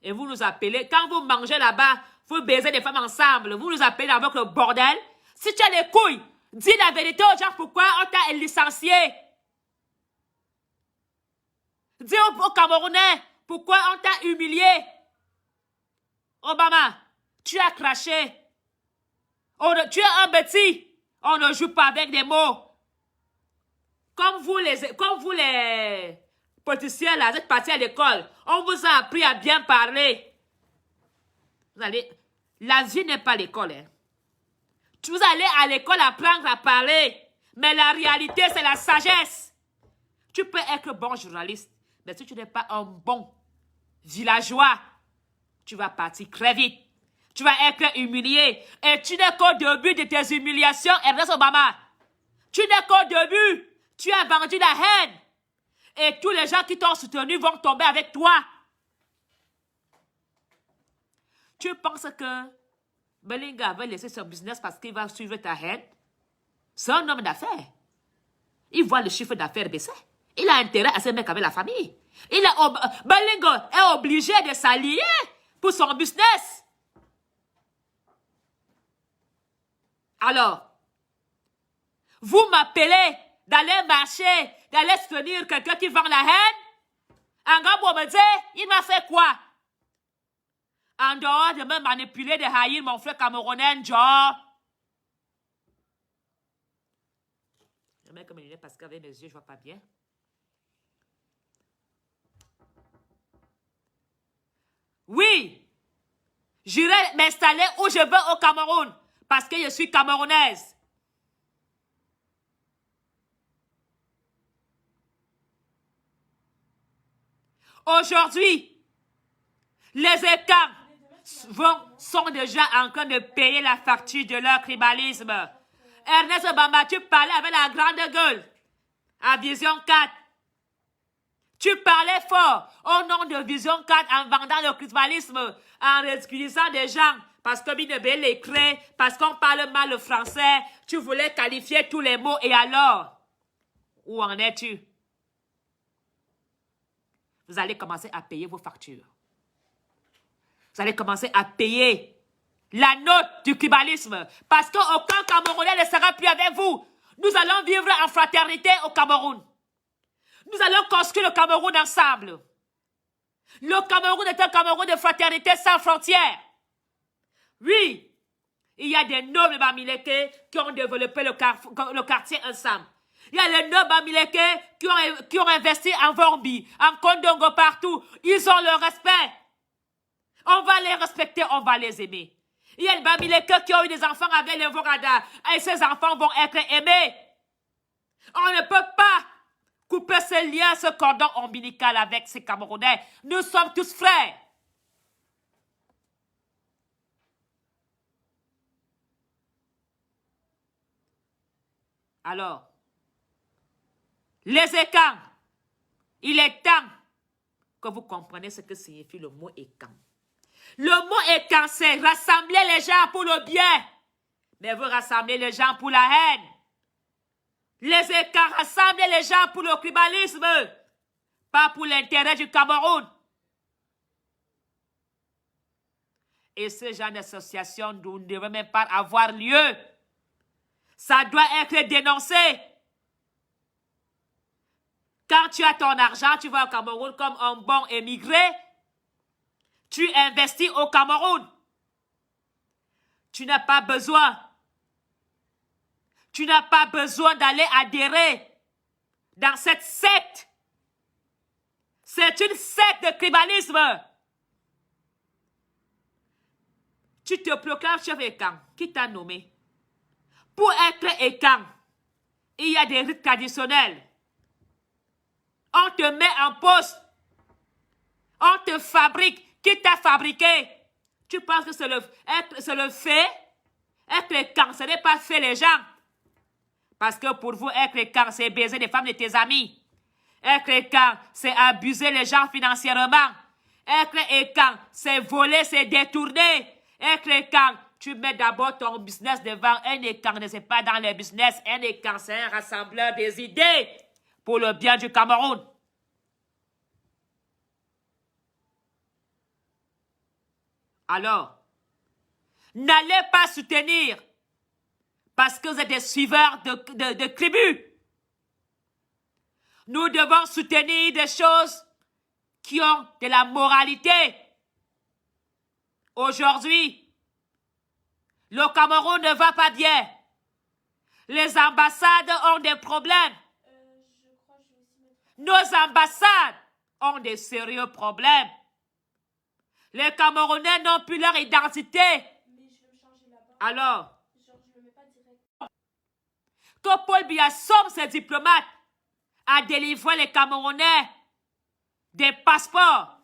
Et vous nous appelez, quand vous mangez là-bas, vous baisez des femmes ensemble, vous nous appelez avec le bordel. Si tu as les couilles, dis la vérité aux gens pourquoi on t'a licencié. Dis aux Camerounais pourquoi on t'a humilié. Obama, tu as craché. Tu es un bêtis. On ne joue pas avec des mots. Comme vous les politiciens là, vous êtes partis à l'école. On vous a appris à bien parler. La vie n'est pas l'école. Hein. Vous allez à l'école apprendre à parler. Mais la réalité, c'est la sagesse. Tu peux être bon journaliste. Mais si tu n'es pas un bon villageois, tu vas partir très vite. Tu vas être humilié. Et tu n'es qu'au début de tes humiliations, Ernest Obama. Tu n'es qu'au début. Tu as vendu la haine. Et tous les gens qui t'ont soutenu vont tomber avec toi. Tu penses que Belinga va laisser son business parce qu'il va suivre ta haine? C'est un homme d'affaires. Il voit le chiffre d'affaires baisser. Il a intérêt à se mettre avec la famille. Belinga est obligé de s'allier pour son business. Alors, vous m'appelez d'aller marcher, d'aller soutenir quelqu'un qui vend la haine? Angabo me dit, il m'a fait quoi? En dehors de me manipuler, de haïr mon frère camerounais, genre. Je mets comme une lunette parce qu'avec mes yeux, je ne vois pas bien. Oui, j'irai m'installer où je veux au Cameroun parce que je suis camerounaise. Aujourd'hui, les écarts sont déjà en train de payer la facture de leur tribalisme. Ernest Obama, tu parlais avec la grande gueule à Vision 4. Tu parlais fort au nom de Vision 4 en vendant le tribalisme, en ridiculisant des gens parce que Binebe l'écrit, parce qu'on parle mal le français. Tu voulais qualifier tous les mots et alors? Où en es-tu? Vous allez commencer à payer vos factures. Vous allez commencer à payer la note du tribalisme. Parce qu'aucun Camerounais ne sera plus avec vous. Nous allons vivre en fraternité au Cameroun. Nous allons construire le Cameroun ensemble. Le Cameroun est un Cameroun de fraternité sans frontières. Oui, il y a des nobles Bamileke qui ont développé le quartier ensemble. Il y a les nobles Bamileke qui ont investi en Vorbi, en Kondongo, partout. Ils ont le respect. On va les respecter, on va les aimer. Il y a les Bamileke qui ont eu des enfants avec les Vorada. Et ces enfants vont être aimés. On ne peut pas couper ce lien, ce cordon ombilical avec ces Camerounais. Nous sommes tous frères. Alors, les écans, il est temps que vous compreniez ce que signifie le mot écan. Le mot écan, c'est rassembler les gens pour le bien. Mais vous rassemblez les gens pour la haine. Les écans rassemblent les gens pour le tribalisme, pas pour l'intérêt du Cameroun. Et ce genre d'association ne devrait même pas avoir lieu. Ça doit être dénoncé. Quand tu as ton argent, tu vas au Cameroun comme un bon émigré. Tu investis au Cameroun. Tu n'as pas besoin. Tu n'as pas besoin d'aller adhérer dans cette secte. C'est une secte de tribalisme. Tu te proclames chef écan. Qui t'a nommé? Pour être écan, il y a des rites traditionnels. On te met en poste. On te fabrique. Qui t'a fabriqué? Tu penses que c'est le fait? Être écan, ce n'est pas fait les gens. Parce que pour vous, être écan, c'est baiser les femmes de tes amis. Être écan, c'est abuser les gens financièrement. Être écan, c'est voler, c'est détourner. Être écan, tu mets d'abord ton business devant. Un écan ne c'est pas dans le business. Un écan, c'est un rassembleur des idées pour le bien du Cameroun. Alors, n'allez pas soutenir parce que vous êtes des suiveurs de tribus. Nous devons soutenir des choses qui ont de la moralité. Aujourd'hui, le Cameroun ne va pas bien. Les ambassades ont des problèmes. Nos ambassades ont des sérieux problèmes. Les Camerounais n'ont plus leur identité. Alors, que Paul Biya somme ses diplomates à délivrer les Camerounais des passeports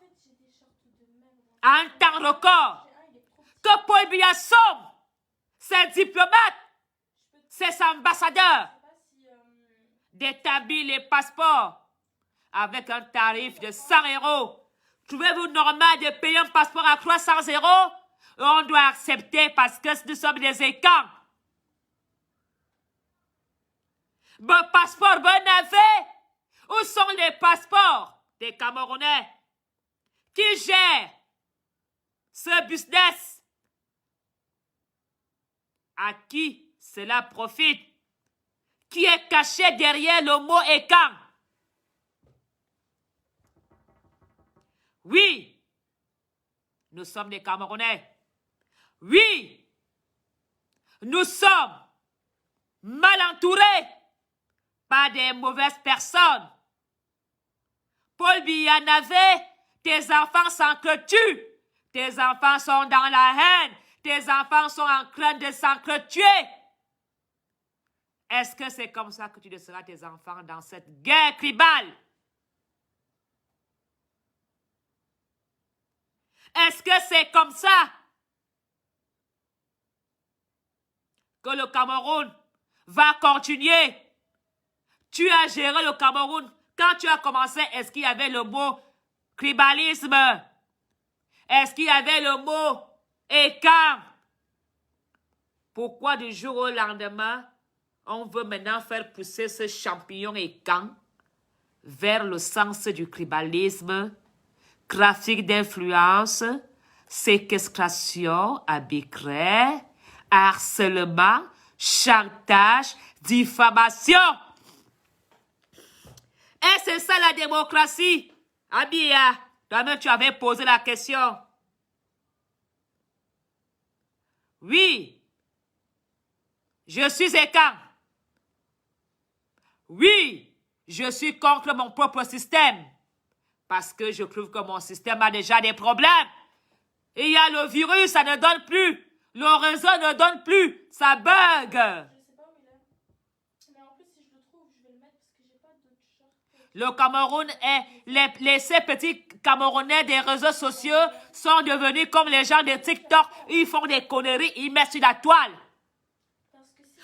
à un temps record. Que Paul Biya somme ses diplomates, ses ambassadeurs d'établir les passeports avec un tarif de 100 €. Trouvez-vous normal de payer un passeport à 300 €? On doit accepter parce que nous sommes des écans. Bon passeport, bon navet. Où sont les passeports des Camerounais qui gèrent ce business? À qui cela profite? Qui est caché derrière le mot écan? Oui, nous sommes des Camerounais. Oui, nous sommes mal entourés par des mauvaises personnes. Paul Biya Navé, tes enfants s'entretuent. Tes enfants sont dans la haine. Tes enfants sont en train de s'entretuer. Est-ce que c'est comme ça que tu laisseras tes enfants dans cette guerre tribale? Est-ce que c'est comme ça que le Cameroun va continuer? Tu as géré le Cameroun. Quand tu as commencé, est-ce qu'il y avait le mot tribalisme? Est-ce qu'il y avait le mot écan? Pourquoi du jour au lendemain, On veut maintenant faire pousser ce champignon écan vers le sens du tribalisme, trafic d'influence, séquestration arbitraire, harcèlement, chantage, diffamation. Et c'est ça la démocratie. Abia, toi-même tu avais posé la question. Oui, je suis écan. Oui, je suis contre mon propre système. Parce que je trouve que mon système a déjà des problèmes. Il y a le virus, ça ne donne plus. Le réseau ne donne plus. Ça bug. Je sais pas où il est. Mais en plus, si je le trouve, je vais le mettre parce que j'ai pas d'autre short. Le Cameroun est... Ces petits Camerounais des réseaux sociaux sont devenus comme les gens de TikTok. Ils font des conneries, ils mettent sur la toile.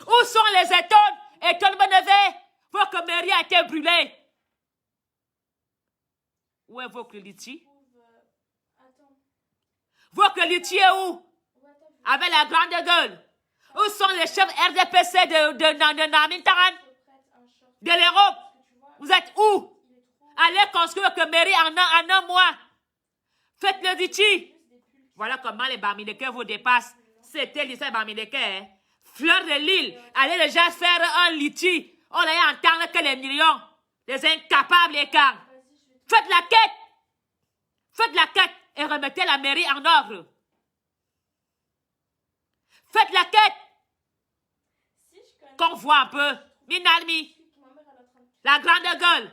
Où sont les étoiles? Étoile Benevé? Votre mairie a été brûlée. Où est votre litier? Votre litier est où? Avec la grande gueule. Où sont les chefs RDPC de Namintaran? De l'Europe? Vous êtes où? Allez construire votre mairie en un mois. Faites le litier. Voilà comment les Bamileke vous dépassent. C'était l'histoire Bamileke. Hein? Fleur de l'île. Allez déjà faire un litier. On allait entendre que les millions. Les incapables écarts. Faites la quête. Faites la quête et remettez la mairie en ordre. Faites la quête. Qu'on voit un peu. Minalmi. La grande gueule.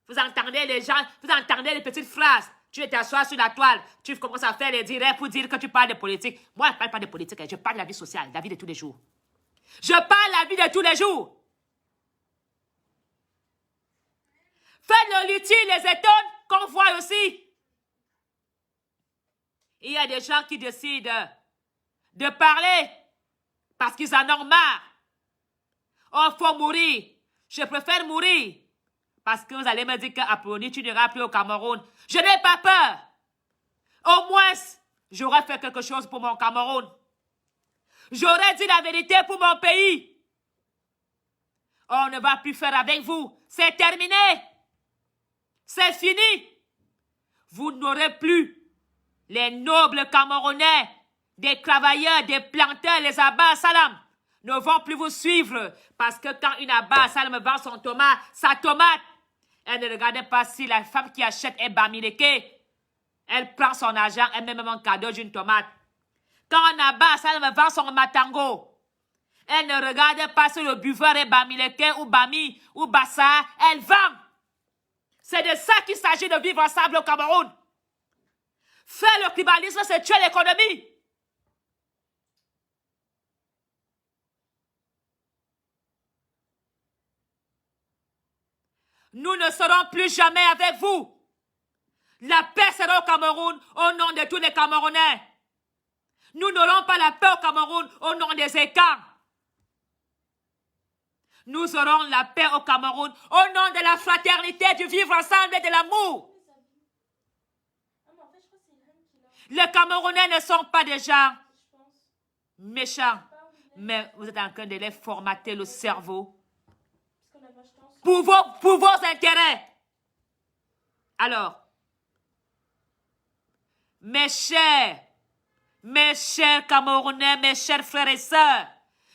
Vous entendez les gens, vous entendez les petites phrases. Tu t'assois sur la toile, tu commences à faire les directs pour dire que tu parles de politique. Moi, je ne parle pas de politique, je parle de la vie sociale, de la vie de tous les jours. Je parle de la vie de tous les jours. Faites le litier, les étonnes, qu'on voit aussi. Il y a des gens qui décident de parler parce qu'ils en ont marre. Oh, faut mourir. Je préfère mourir. Parce que vous allez me dire qu'Apollonie, tu n'iras plus au Cameroun. Je n'ai pas peur. Au moins, j'aurais fait quelque chose pour mon Cameroun. J'aurais dit la vérité pour mon pays. On ne va plus faire avec vous. C'est terminé. C'est fini. Vous n'aurez plus les nobles Camerounais, des travailleurs, des planteurs, les Abba Salam ne vont plus vous suivre. Parce que quand une Abba Salam vend sa tomate, elle ne regarde pas si la femme qui achète est Bamileke. Elle prend son argent, elle met même un cadeau d'une tomate. Quand un Abba Salam vend son matango, elle ne regarde pas si le buveur est Bamileke ou Bami ou Bassa. Elle vend. C'est de ça qu'il s'agit de vivre ensemble au Cameroun. Faire le tribalisme, c'est tuer l'économie. Nous ne serons plus jamais avec vous. La paix sera au Cameroun au nom de tous les Camerounais. Nous n'aurons pas la paix au Cameroun au nom des écarts. Nous aurons la paix au Cameroun au nom de la fraternité, du vivre ensemble et de l'amour. Les Camerounais ne sont pas des gens méchants, mais vous êtes en train de les formater le cerveau pour vos intérêts. Alors, mes chers Camerounais, mes chers frères et sœurs,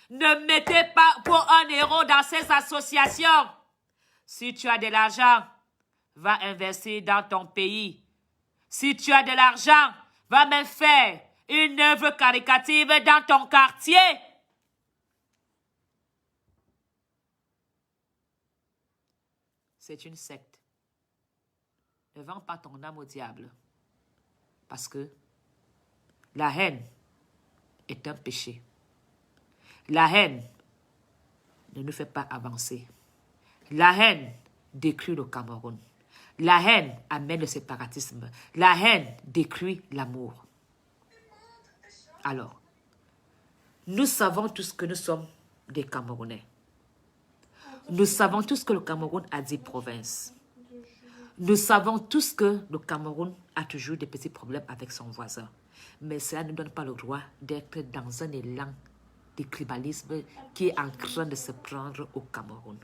ne mettez pas pour un euro dans ces associations. Si tu as de l'argent, va investir dans ton pays. Si tu as de l'argent, va même faire une œuvre caritative dans ton quartier. C'est une secte. Ne vends pas ton âme au diable. Parce que la haine est un péché. La haine ne nous fait pas avancer. La haine détruit le Cameroun. La haine amène le séparatisme. La haine détruit l'amour. Alors, nous savons tous que nous sommes des Camerounais. Nous savons tous que le Cameroun a 10 provinces. Nous savons tous que le Cameroun a toujours des petits problèmes avec son voisin. Mais cela ne donne pas le droit d'être dans un élan du tribalisme qui est en train de se prendre au Cameroun.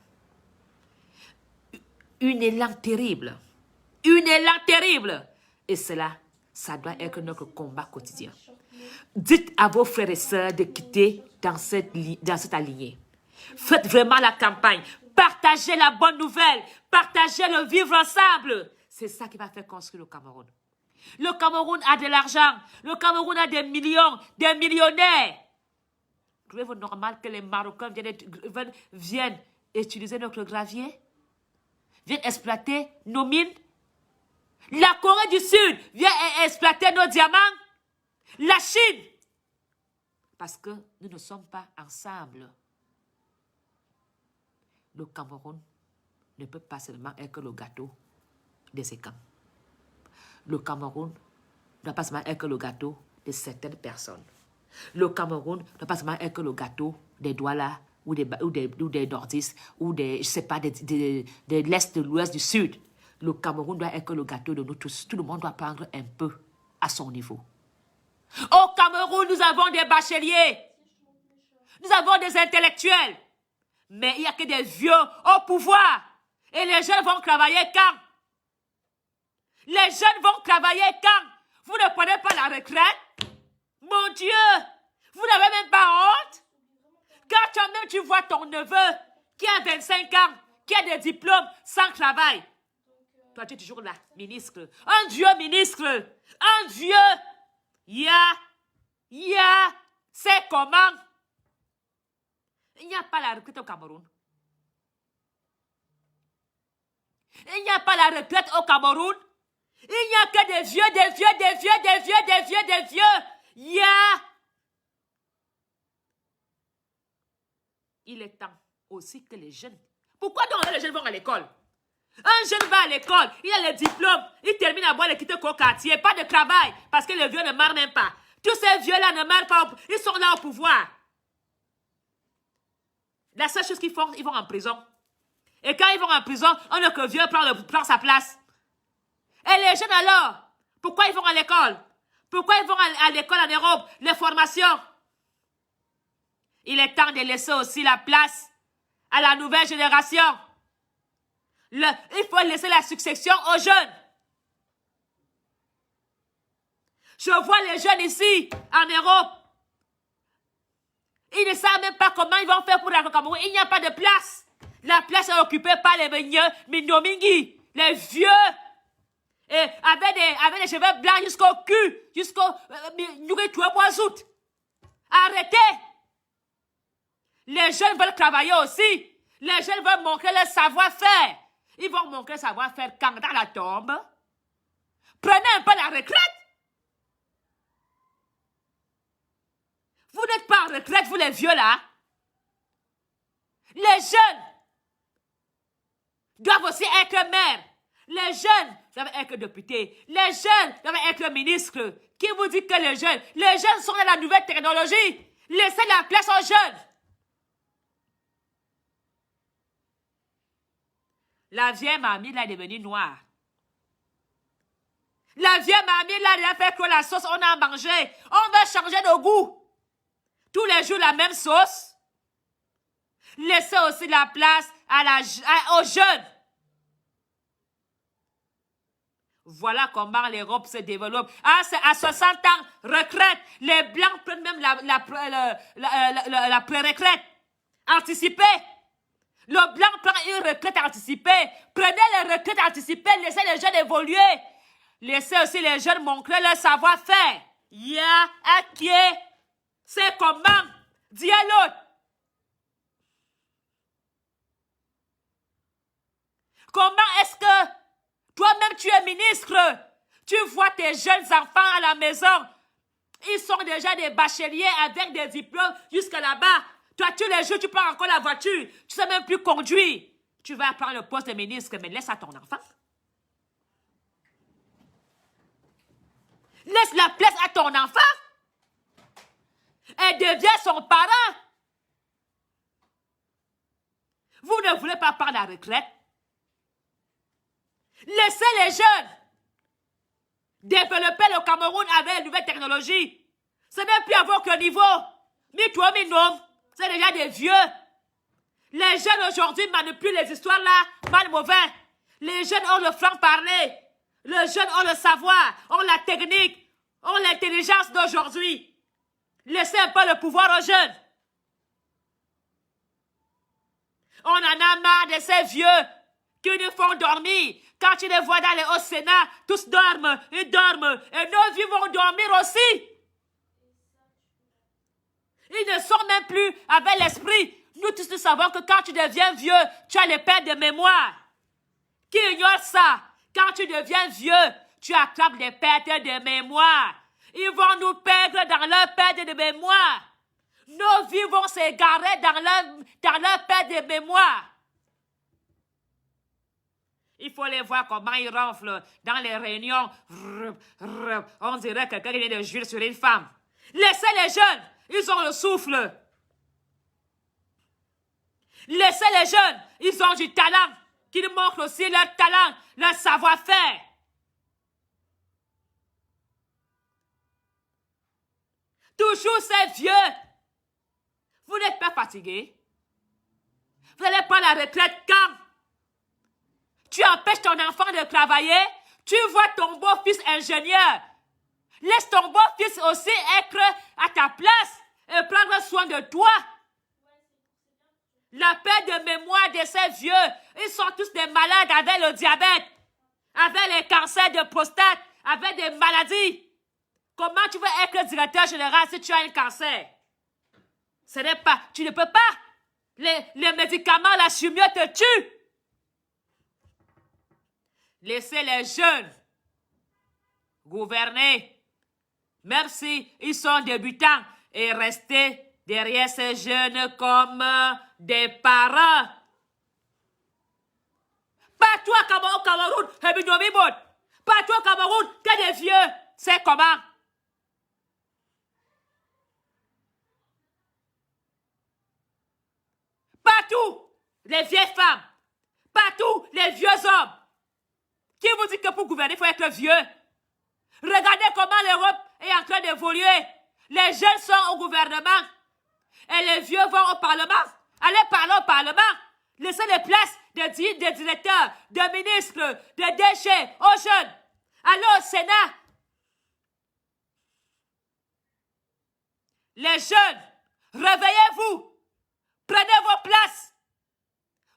Un élan terrible. Un élan terrible. Et cela, ça doit être notre combat quotidien. Dites à vos frères et sœurs de quitter dans cette lignée. Faites vraiment la campagne. Partagez la bonne nouvelle. Partagez le vivre ensemble. C'est ça qui va faire construire le Cameroun. Le Cameroun a de l'argent. Le Cameroun a des millions, des millionnaires. Trouvez-vous normal que les Marocains viennent utiliser notre gravier? Viennent exploiter nos mines? La Corée du Sud vient exploiter nos diamants? La Chine? Parce que nous ne sommes pas ensemble. Le Cameroun ne peut pas seulement être le gâteau de ces camps. Le Cameroun ne doit pas seulement être le gâteau de certaines personnes. Le Cameroun ne doit pas seulement être le gâteau des Douala ou des nordistes ou des, je sais pas, de l'Est, de l'Ouest, du Sud. Le Cameroun doit être le gâteau de nous tous. Tout le monde doit prendre un peu à son niveau. Au Cameroun, nous avons des bacheliers. Nous avons des intellectuels. Mais il n'y a que des vieux au pouvoir. Et les jeunes vont travailler quand? Les jeunes vont travailler quand? Vous ne prenez pas la retraite? Mon Dieu! Vous n'avez même pas honte? Quand toi-même tu vois ton neveu qui a 25 ans, qui a des diplômes sans travail. Toi, tu es toujours là, ministre. Un vieux ministre. Un vieux. C'est comment? Il n'y a pas la retraite au Cameroun. Il n'y a pas la retraite au Cameroun. Il n'y a que des vieux, des vieux, des vieux, des vieux, des vieux, des vieux. Il est temps aussi que les jeunes... Pourquoi donc les jeunes vont à l'école? Un jeune va à l'école, il a le diplôme, il termine à boire le quitter au quartier, pas de travail, parce que les vieux ne marrent même pas. Tous ces vieux-là ne marrent pas, ils sont là au pouvoir. La seule chose qu'ils font, ils vont en prison. Et quand ils vont en prison, on ne que vieux prend sa place. Et les jeunes alors, pourquoi ils vont à l'école? Pourquoi ils vont à l'école en Europe? Les formations. Il est temps de laisser aussi la place à la nouvelle génération. Il faut laisser la succession aux jeunes. Je vois les jeunes ici, en Europe. Ils ne savent même pas comment ils vont faire pour aller au Cameroun. Il n'y a pas de place. La place est occupée par les Mindomingi, les vieux. Et avec des cheveux blancs jusqu'au cul, jusqu'au Arrêtez. Les jeunes veulent travailler aussi. Les jeunes veulent montrer leur savoir-faire. Ils vont montrer leur savoir-faire quand dans la tombe. Prenez un peu la retraite. Vous n'êtes pas en retraite, vous les vieux là. Les jeunes doivent aussi être maires. Les jeunes doivent être députés. Les jeunes doivent être ministres. Qui vous dit que les jeunes sont dans la nouvelle technologie. Laissez la place aux jeunes. La vieille mamie là est devenue noire. La vieille mamie là a fait que la sauce on a mangé. On va changer de goût. Tous les jours la même sauce. Laissez aussi la place aux jeunes. Voilà comment l'Europe se développe. À 60 ans, retraite. Les Blancs prennent même la pré-retraite anticipée. Le Blanc prend une retraite anticipée. Prenez les retraites anticipées. Laissez les jeunes évoluer. Laissez aussi les jeunes montrer leur savoir-faire. C'est comment? Dis à l'autre. Comment est-ce que toi-même tu es ministre? Tu vois tes jeunes enfants à la maison. Ils sont déjà des bacheliers avec des diplômes jusqu'à là-bas. Toi, tous les jours, tu prends encore la voiture. Tu ne sais même plus conduire. Tu vas prendre le poste de ministre, mais laisse à ton enfant. Laisse la place à ton enfant. Elle devient son parent. Vous ne voulez pas prendre la retraite. Laissez les jeunes développer le Cameroun avec les nouvelles technologies. Ce n'est plus à votre niveau. Mi-toi, mi-nom, c'est déjà des vieux. Les jeunes aujourd'hui manipulent les histoires là, mal mauvais. Les jeunes ont le franc-parler. Les jeunes ont le savoir, ont la technique, ont l'intelligence d'aujourd'hui. Laissez un peu le pouvoir aux jeunes. On en a marre de ces vieux qui nous font dormir. Quand tu les vois dans les hauts sénats, tous dorment, ils dorment. Et nos vies vont dormir aussi. Ils ne sont même plus avec l'esprit. Nous tous nous savons que quand tu deviens vieux, tu as les pertes de mémoire. Qui ignore ça? Quand tu deviens vieux, tu attrapes des pertes de mémoire. Ils vont nous perdre dans leur perte de mémoire. Nos vies vont s'égarer dans leur perte de mémoire. Il faut les voir comment ils ronflent dans les réunions. On dirait que quelqu'un vient de jurer sur une femme. Laissez les jeunes, ils ont le souffle. Laissez les jeunes, ils ont du talent. Qu'ils montrent aussi leur talent, leur savoir-faire. Toujours ces vieux. Vous n'êtes pas fatigué? Vous n'allez pas à la retraite quand? Tu empêches ton enfant de travailler? Tu vois ton beau-fils ingénieur. Laisse ton beau-fils aussi être à ta place et prendre soin de toi. La perte de mémoire de ces vieux, ils sont tous des malades avec le diabète, avec les cancers de prostate, avec des maladies. Comment tu veux être directeur général si tu as un cancer? Ce n'est pas, tu ne peux pas. Les médicaments, la chimio te tue. Laissez les jeunes gouverner, même si ils sont débutants, et restez derrière ces jeunes comme des parents. Partout au Cameroun, partout au Cameroun, que des vieux. C'est comment? Partout, les vieilles femmes. Partout, les vieux hommes. Qui vous dit que pour gouverner, il faut être vieux? Regardez comment l'Europe est en train d'évoluer. Les jeunes sont au gouvernement. Et les vieux vont au Parlement. Allez parler au Parlement. Laissez les places des directeurs, des ministres, des DG aux jeunes. Allez au Sénat. Les jeunes, réveillez-vous. Prenez vos places.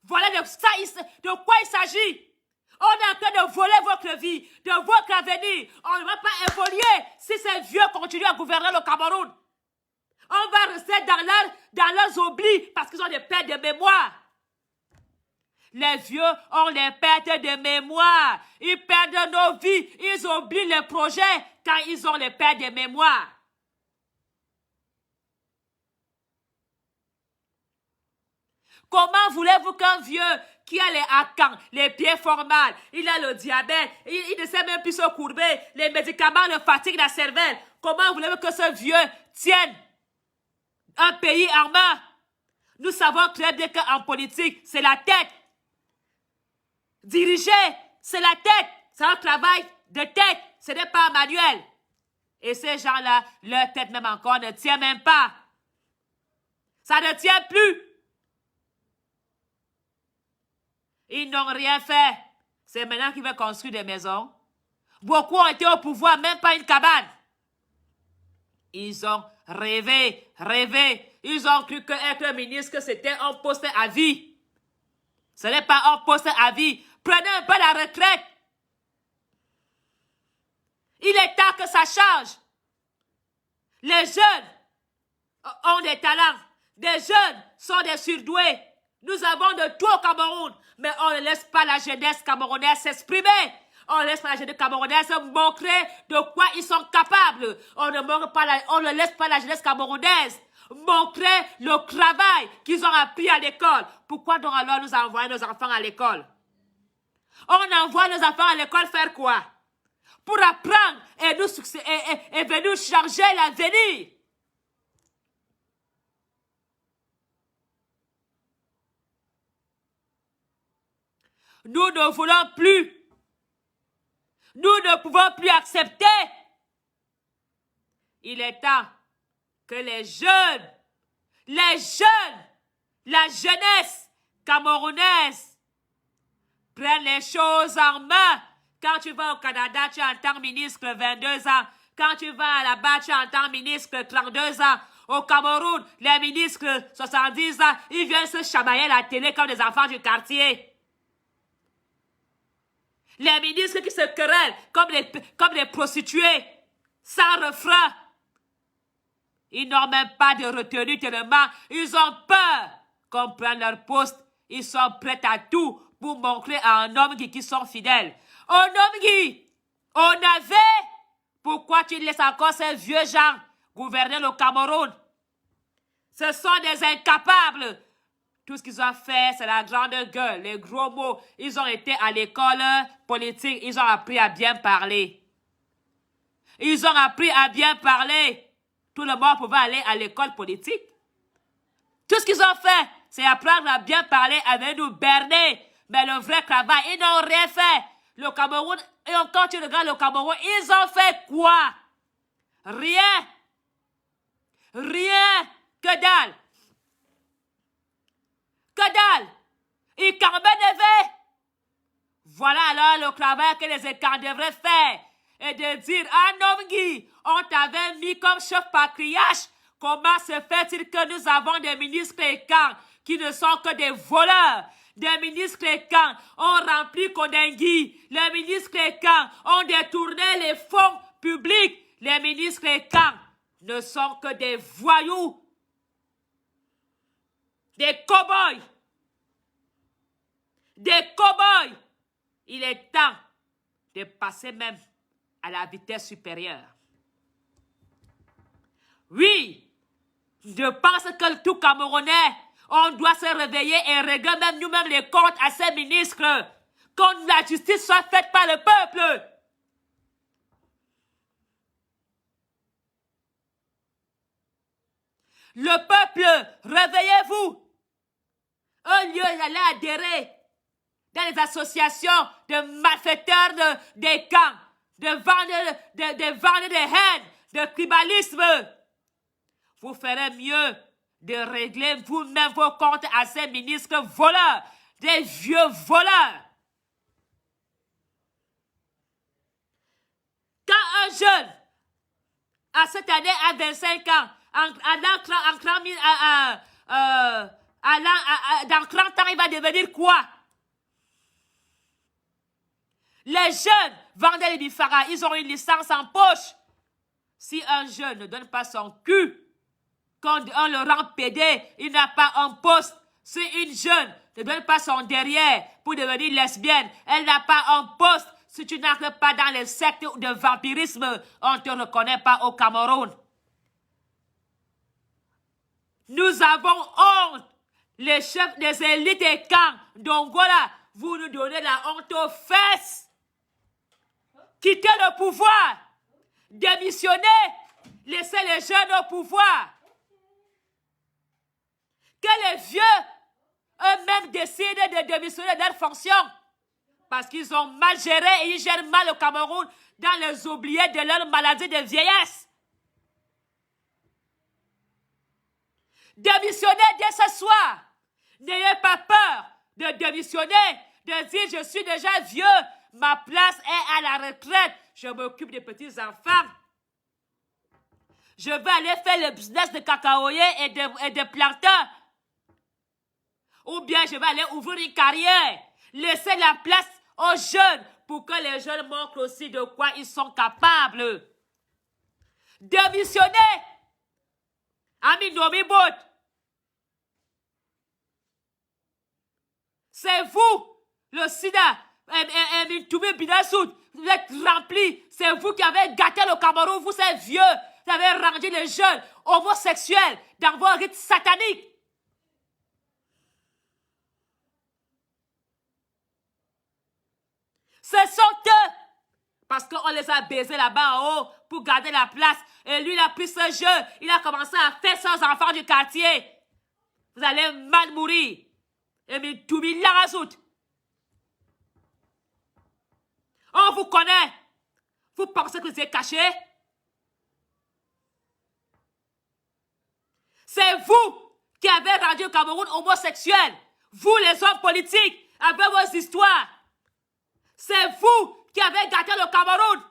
Voilà de quoi il s'agit. On est en train de voler votre vie, de votre avenir. On ne va pas évoluer si ces vieux continuent à gouverner le Cameroun. On va rester dans leurs oublis parce qu'ils ont des pertes de mémoire. Les vieux ont des pertes de mémoire. Ils perdent nos vies. Ils oublient les projets quand ils ont les pertes de mémoire. Comment voulez-vous qu'un vieux qui a les acants, les pieds formels, il a le diabète, il ne sait même plus se courber, les médicaments le fatiguent la cervelle, comment voulez-vous que ce vieux tienne un pays en main? Nous savons très bien qu'en politique, c'est la tête. Diriger, c'est la tête. C'est un travail de tête. Ce n'est pas manuel. Et ces gens-là, leur tête même encore ne tient même pas. Ça ne tient plus. Ils n'ont rien fait. C'est maintenant qu'ils veulent construire des maisons. Beaucoup ont été au pouvoir, même pas une cabane. Ils ont rêvé. Ils ont cru qu'être ministre, que c'était un poste à vie. Ce n'est pas un poste à vie. Prenez un peu la retraite. Il est temps que ça change. Les jeunes ont des talents. Des jeunes sont des surdoués. Nous avons de tout au Cameroun. Mais on ne laisse pas la jeunesse camerounaise s'exprimer. On ne laisse pas la jeunesse camerounaise montrer de quoi ils sont capables. On ne laisse pas la jeunesse camerounaise montrer le travail qu'ils ont appris à l'école. Pourquoi donc alors nous envoyons nos enfants à l'école? On envoie nos enfants à l'école faire quoi? Pour apprendre et venir changer l'avenir. Nous ne voulons plus. Nous ne pouvons plus accepter. Il est temps que les jeunes les jeunes, la jeunesse camerounaise prennent les choses en main. Quand tu vas au Canada, tu entends ministre 22 ans. Quand tu vas là-bas, tu entends ministre 32 ans. Au Cameroun, les ministres 70 ans, ils viennent se chamailler à la télé comme des enfants du quartier. Les ministres qui se querellent comme des prostituées, sans refrain. Ils n'ont même pas de retenue tellement ils ont peur qu'on prenne leur poste. Ils sont prêts à tout pour montrer à un homme qui sont fidèles. Un homme qui, on avait, pourquoi tu laisses encore ces vieux gens gouverner le Cameroun? Ce sont des incapables. Tout ce qu'ils ont fait, c'est la grande gueule, les gros mots. Ils ont été à l'école politique, ils ont appris à bien parler. Ils ont appris à bien parler. Tout le monde pouvait aller à l'école politique. Tout ce qu'ils ont fait, c'est apprendre à bien parler avec nous, berner. Mais le vrai travail, ils n'ont rien fait. Le Cameroun, et quand tu regardes le Cameroun, ils ont fait quoi? Rien. Rien. Que dalle. Que dalle. Ils cambenevaient. Voilà alors le travail que les écarts devraient faire. Et de dire, ah non, Guy, on t'avait mis comme chef patriarche. Comment se fait-il que nous avons des ministres écarts qui ne sont que des voleurs? Des ministres écarts ont rempli Kondengi. Les ministres écarts ont détourné les fonds publics. Les ministres écarts ne sont que des voyous. Des cow-boys. Des cow-boys. Il est temps de passer même à la vitesse supérieure. Oui, je pense que tout Camerounais, on doit se réveiller et régler même nous-mêmes les comptes à ces ministres. Que la justice soit faite par le peuple. Le peuple, réveillez-vous. Au lieu d'aller adhérer dans les associations de malfaiteurs des camps, de vendre des haines, de tribalisme, vous ferez mieux de régler vous-même vos comptes à ces ministres voleurs, des vieux voleurs. Quand un jeune, à cette année, à 25 ans, dans 30 ans, il va devenir quoi? Les jeunes vendaient les bifaras, ils ont une licence en poche. Si un jeune ne donne pas son cul, quand on le rend pédé, il n'a pas un poste. Si une jeune ne donne pas son derrière pour devenir lesbienne, elle n'a pas un poste. Si tu n'entres pas dans les sectes de vampirisme, on ne te reconnaît pas au Cameroun. Nous avons honte. Les chefs des élites et camps d'Angola, vous nous donnez la honte aux fesses. Quittez le pouvoir. Démissionnez. Laissez les jeunes au pouvoir. Que les vieux eux-mêmes décident de démissionner de leurs fonctions. Parce qu'ils ont mal géré et ils gèrent mal le Cameroun dans les oubliés de leur maladie de vieillesse. Démissionnez dès ce soir. N'ayez pas peur de démissionner, de dire je suis déjà vieux, ma place est à la retraite, je m'occupe des petits-enfants. Je vais aller faire le business de cacaoyers et de plantains. Ou bien je vais aller ouvrir une carrière. Laissez la place aux jeunes pour que les jeunes montrent aussi de quoi ils sont capables. Démissionnez. Ami Nomi Bot. C'est vous, le sida, Toumé Bidassoud, vous êtes remplis. C'est vous qui avez gâté le Cameroun, vous êtes vieux. Vous avez rendu les jeunes homosexuels dans vos rites sataniques. Ce sont eux, parce qu'on les a baisés là-bas en haut pour garder la place. Et lui, il a pris ce jeu, il a commencé à faire ses enfants du quartier. Vous allez mal mourir. Et mais tout le monde rajoute. On vous connaît. Vous pensez que vous êtes caché? C'est vous avez rendu le Cameroun homosexuel. Vous, les hommes politiques, avec vos histoires. C'est vous qui avez gâté le Cameroun.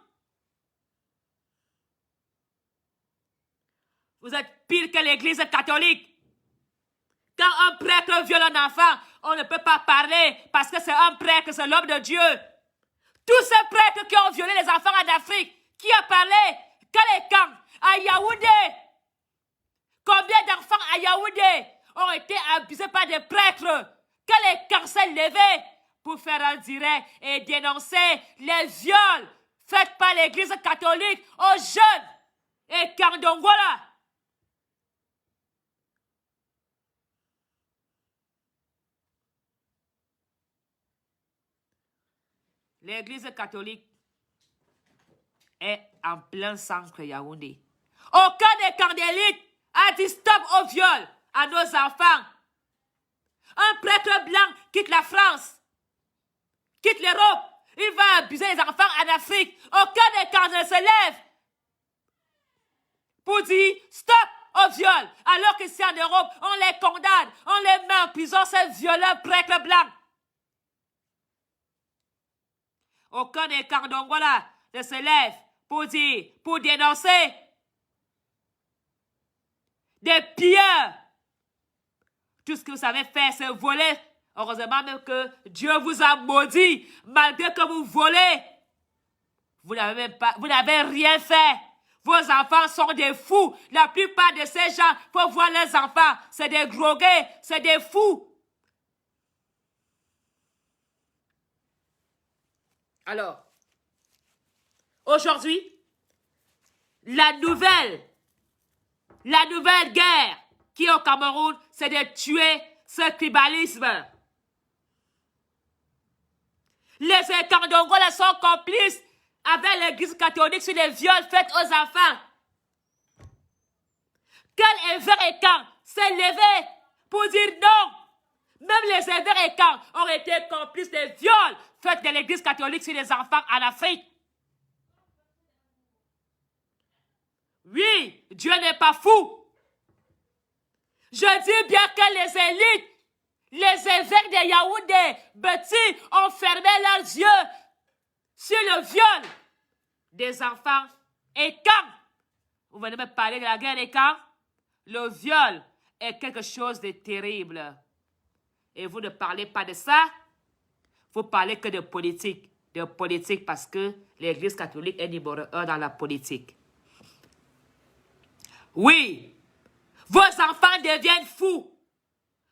Vous êtes pire que l'église catholique. Quand un prêtre viole un enfant, on ne peut pas parler parce que c'est un prêtre, c'est l'homme de Dieu. Tous ces prêtres qui ont violé les enfants en Afrique, qui a parlé? Quel est quand? À Yaoundé. Combien d'enfants à Yaoundé ont été abusés par des prêtres? Quel est quand s'est levé pour faire un direct et dénoncer les viols faits par l'église catholique aux jeunes et Kandongola? L'église catholique est en plein centre Yaoundé. Aucun des camps d'élite a dit stop au viol à nos enfants. Un prêtre blanc quitte la France, quitte l'Europe, il va abuser les enfants en Afrique. Aucun des camps ne se lève pour dire stop au viol. Alors qu'ici en Europe, on les condamne, on les met en prison, ces violeurs prêtres blancs. Aucun des Kandongola ne se lève pour dire, pour dénoncer des pilleurs. Tout ce que vous savez faire, c'est voler. Heureusement même que Dieu vous a maudit. Malgré que vous volez, vous n'avez rien fait. Vos enfants sont des fous. La plupart de ces gens, pour voir leurs enfants, c'est des drogués, c'est des fous. Alors, aujourd'hui, la nouvelle guerre qui est au Cameroun, c'est de tuer ce tribalisme. Les Kandongola sont complices avec l'église catholique sur les viols faits aux enfants. Quel évêque s'est levé pour dire non? Même les évêques ont été complices des viols faits de l'église catholique sur les enfants en Afrique. Oui, Dieu n'est pas fou. Je dis bien que les élites, les évêques de Yaoundé, Betty, ont fermé leurs yeux sur le viol des enfants. Et quand vous venez me parler de la guerre des camps, le viol est quelque chose de terrible. Et vous ne parlez pas de ça, vous parlez que de politique. De politique parce que l'église catholique est numéro 1 dans la politique. Oui, vos enfants deviennent fous.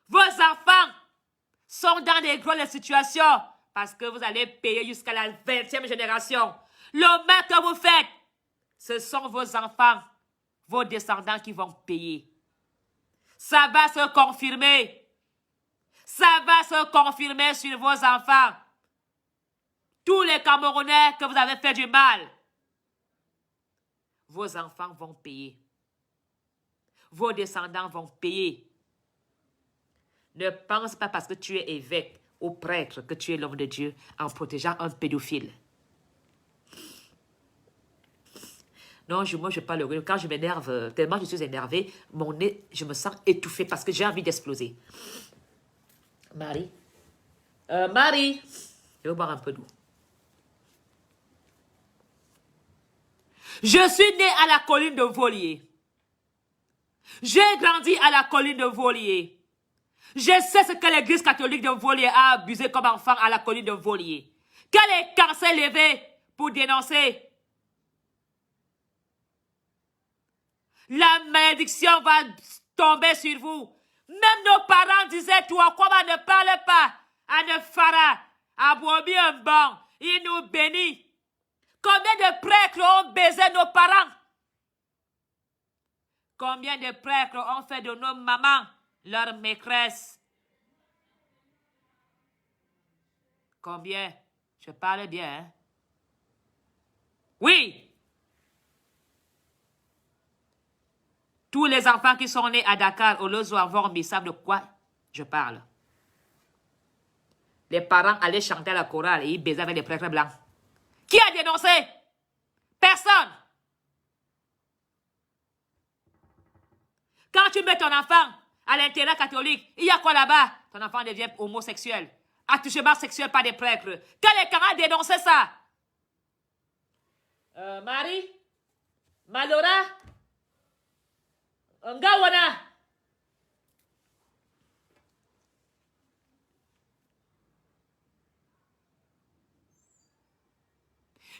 Vos enfants sont dans des grosses situations parce que vous allez payer jusqu'à la 20e génération. Le mal que vous faites, ce sont vos enfants, vos descendants qui vont payer. Ça va se confirmer. Ça va se confirmer sur vos enfants. Tous les Camerounais que vous avez fait du mal, vos enfants vont payer. Vos descendants vont payer. Ne pense pas parce que tu es évêque ou prêtre que tu es l'homme de Dieu en protégeant un pédophile. Non, moi, je parle. Quand je m'énerve, tellement je suis énervée, mon nez, je me sens étouffée parce que j'ai envie d'exploser. Marie? Marie? Je vais boire un peu d'eau. Je suis née à la colline de Volier. J'ai grandi à la colline de Volier. Je sais ce que l'église catholique de Volier a abusé comme enfant à la colline de Volier. Quel est quand s'est levé pour dénoncer? La malédiction va tomber sur vous. Même nos parents disaient, toi, comment ne parle pas à Nefara, à Bobi Mbang, il nous bénit. Combien de prêtres ont baisé nos parents? Combien de prêtres ont fait de nos mamans leur maîtresse? Combien? Je parle bien, hein? Oui! Tous les enfants qui sont nés à Dakar, au Lozo, à Vormbi, savent de quoi je parle. Les parents allaient chanter à la chorale et ils baisaient avec les prêtres blancs. Qui a dénoncé? Personne. Quand tu mets ton enfant À l'intérieur catholique, il y a quoi là-bas? Ton enfant devient homosexuel. Attouchement sexuel par des prêtres. Quand les Caras dénonçaient ça? Marie? Malora? Ngawana?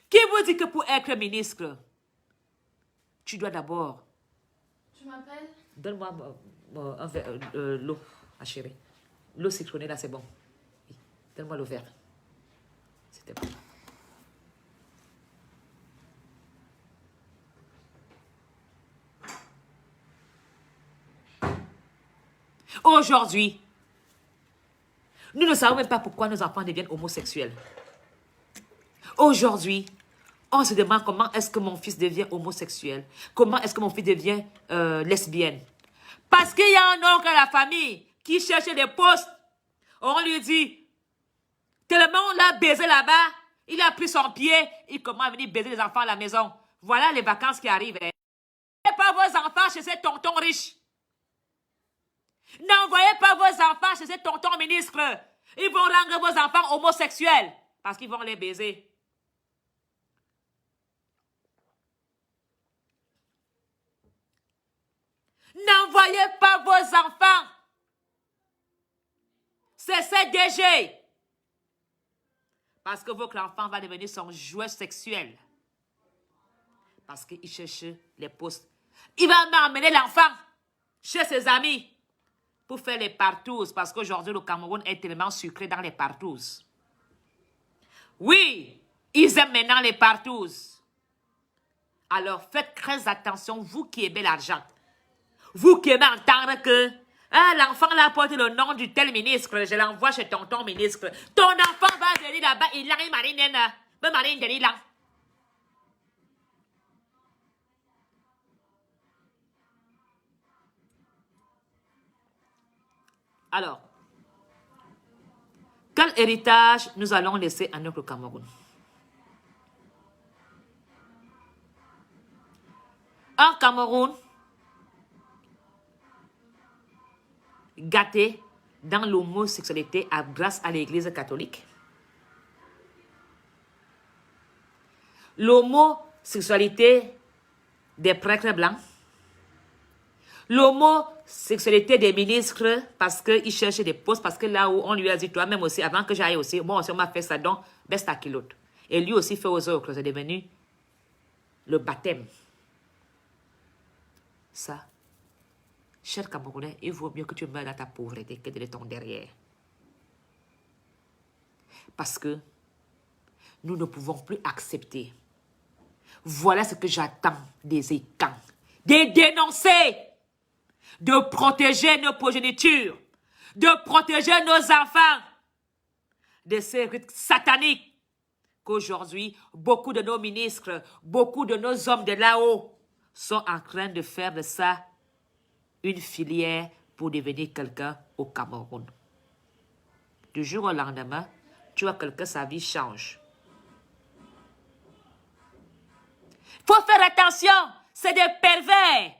Qui vous dit que pour être ministre, tu dois d'abord... Tu m'appelles? Donne-moi un verre, l'eau, ma chérie. L'eau citronnée, là, c'est bon. Oui. Donne-moi le verre. C'était bon. Aujourd'hui, nous ne savons même pas pourquoi nos enfants deviennent homosexuels. Aujourd'hui, on se demande comment est-ce que mon fils devient homosexuel. Comment est-ce que mon fils devient lesbienne. Parce qu'il y a un oncle à la famille qui cherchait des postes. On lui dit, tellement on l'a baisé là-bas, il a pris son pied, il commence à venir baiser les enfants à la maison. Voilà les vacances qui arrivent. N'envoyez pas vos enfants chez ces tontons riches. N'envoyez pas vos enfants chez ces tontons ministres. Ils vont rendre vos enfants homosexuels parce qu'ils vont les baiser. N'envoyez pas vos enfants. C'est CDG. Parce que votre enfant va devenir son joueur sexuel. Parce qu'il cherche les postes. Il va m'emmener l'enfant chez ses amis pour faire les partous. Parce qu'aujourd'hui, le Cameroun est tellement sucré dans les partous. Oui, ils aiment maintenant les partous. Alors, faites très attention, vous qui aimez l'argent. Vous qui aimez entendre que l'enfant là porte le nom du tel ministre, je l'envoie chez tonton ministre. Ton enfant va venir là-bas, il a une marine, marine de là. Alors, quel héritage nous allons laisser à notre Cameroun? Un Cameroun gâté dans l'homosexualité grâce à l'Église catholique. L'homosexualité des prêtres blancs. L'homosexualité des ministres parce qu'ils cherchent des postes, parce que là où on lui a dit, toi-même aussi, avant que j'aille aussi, moi aussi on m'a fait ça, donc baisse ta culotte. Et lui aussi fait aux autres, c'est devenu le baptême. Ça, cher Camerounais, il vaut mieux que tu meurs dans ta pauvreté que de ton derrière. Parce que nous ne pouvons plus accepter. Voilà ce que j'attends des écans. De dénoncer, de protéger nos progénitures, de protéger nos enfants de ces rites sataniques qu'aujourd'hui, beaucoup de nos ministres, beaucoup de nos hommes de là-haut sont en train de faire de ça une filière pour devenir quelqu'un au Cameroun. Du jour au lendemain, tu vois quelqu'un, sa vie change. Il faut faire attention, c'est des pervers.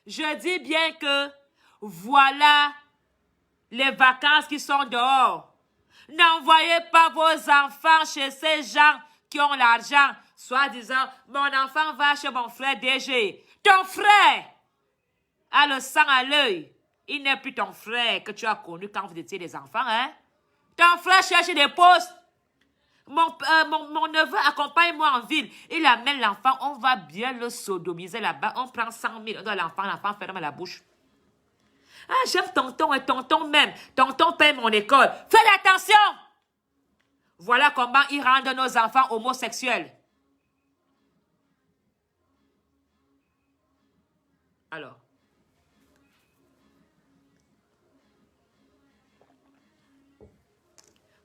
Je dis bien que voilà les vacances qui sont dehors. N'envoyez pas vos enfants chez ces gens qui ont l'argent, soit disant, mon enfant va chez mon frère DG. Ton frère a le sang à l'œil. Il n'est plus ton frère que tu as connu quand vous étiez des enfants, hein? Ton frère cherche des postes. Mon neveu accompagne-moi en ville. Il amène l'enfant, on va bien le sodomiser là-bas. On prend 100 000 de l'enfant ferme la bouche. Ah, j'aime tonton et tonton même. Tonton paye mon école. Faites attention. Voilà comment ils rendent nos enfants homosexuels. Alors,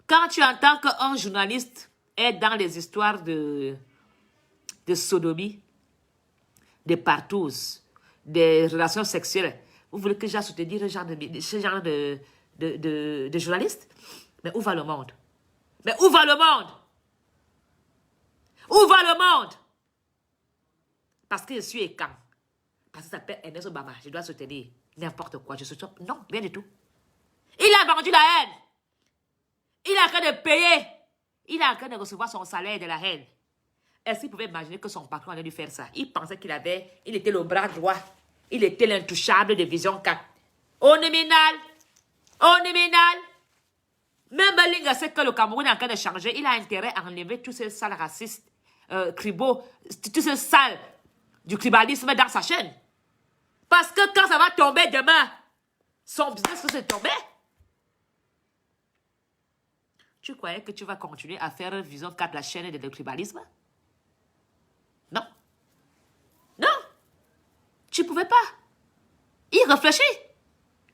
quand tu entends qu'un journaliste est dans les histoires de sodomie, de partous, des relations sexuelles, vous voulez que j'ai soutenir ce genre de journaliste? Mais où va le monde? Mais où va le monde? Où va le monde? Parce que je suis écan. Parce que ça s'appelle Ernest Obama. Je dois soutenir n'importe quoi. Je soutiens. Non, rien du tout. Il a vendu la haine. Il est en train de payer. Il est en train de recevoir son salaire de la haine. Est-ce qu'il pouvait imaginer que son patron allait lui faire ça? Il pensait il était le bras droit. Il était l'intouchable de Vision 4. Oniminal. Même Balinga sait que le Cameroun est en train de changer. Il a intérêt à enlever tous ces sales racistes, cribos, tous ces sales du tribalisme dans sa chaîne. Parce que quand ça va tomber demain, son business va se tomber. Tu croyais que tu vas continuer à faire Vision 4 la chaîne de tribalisme? Non. Non. Tu ne pouvais pas. Il réfléchit.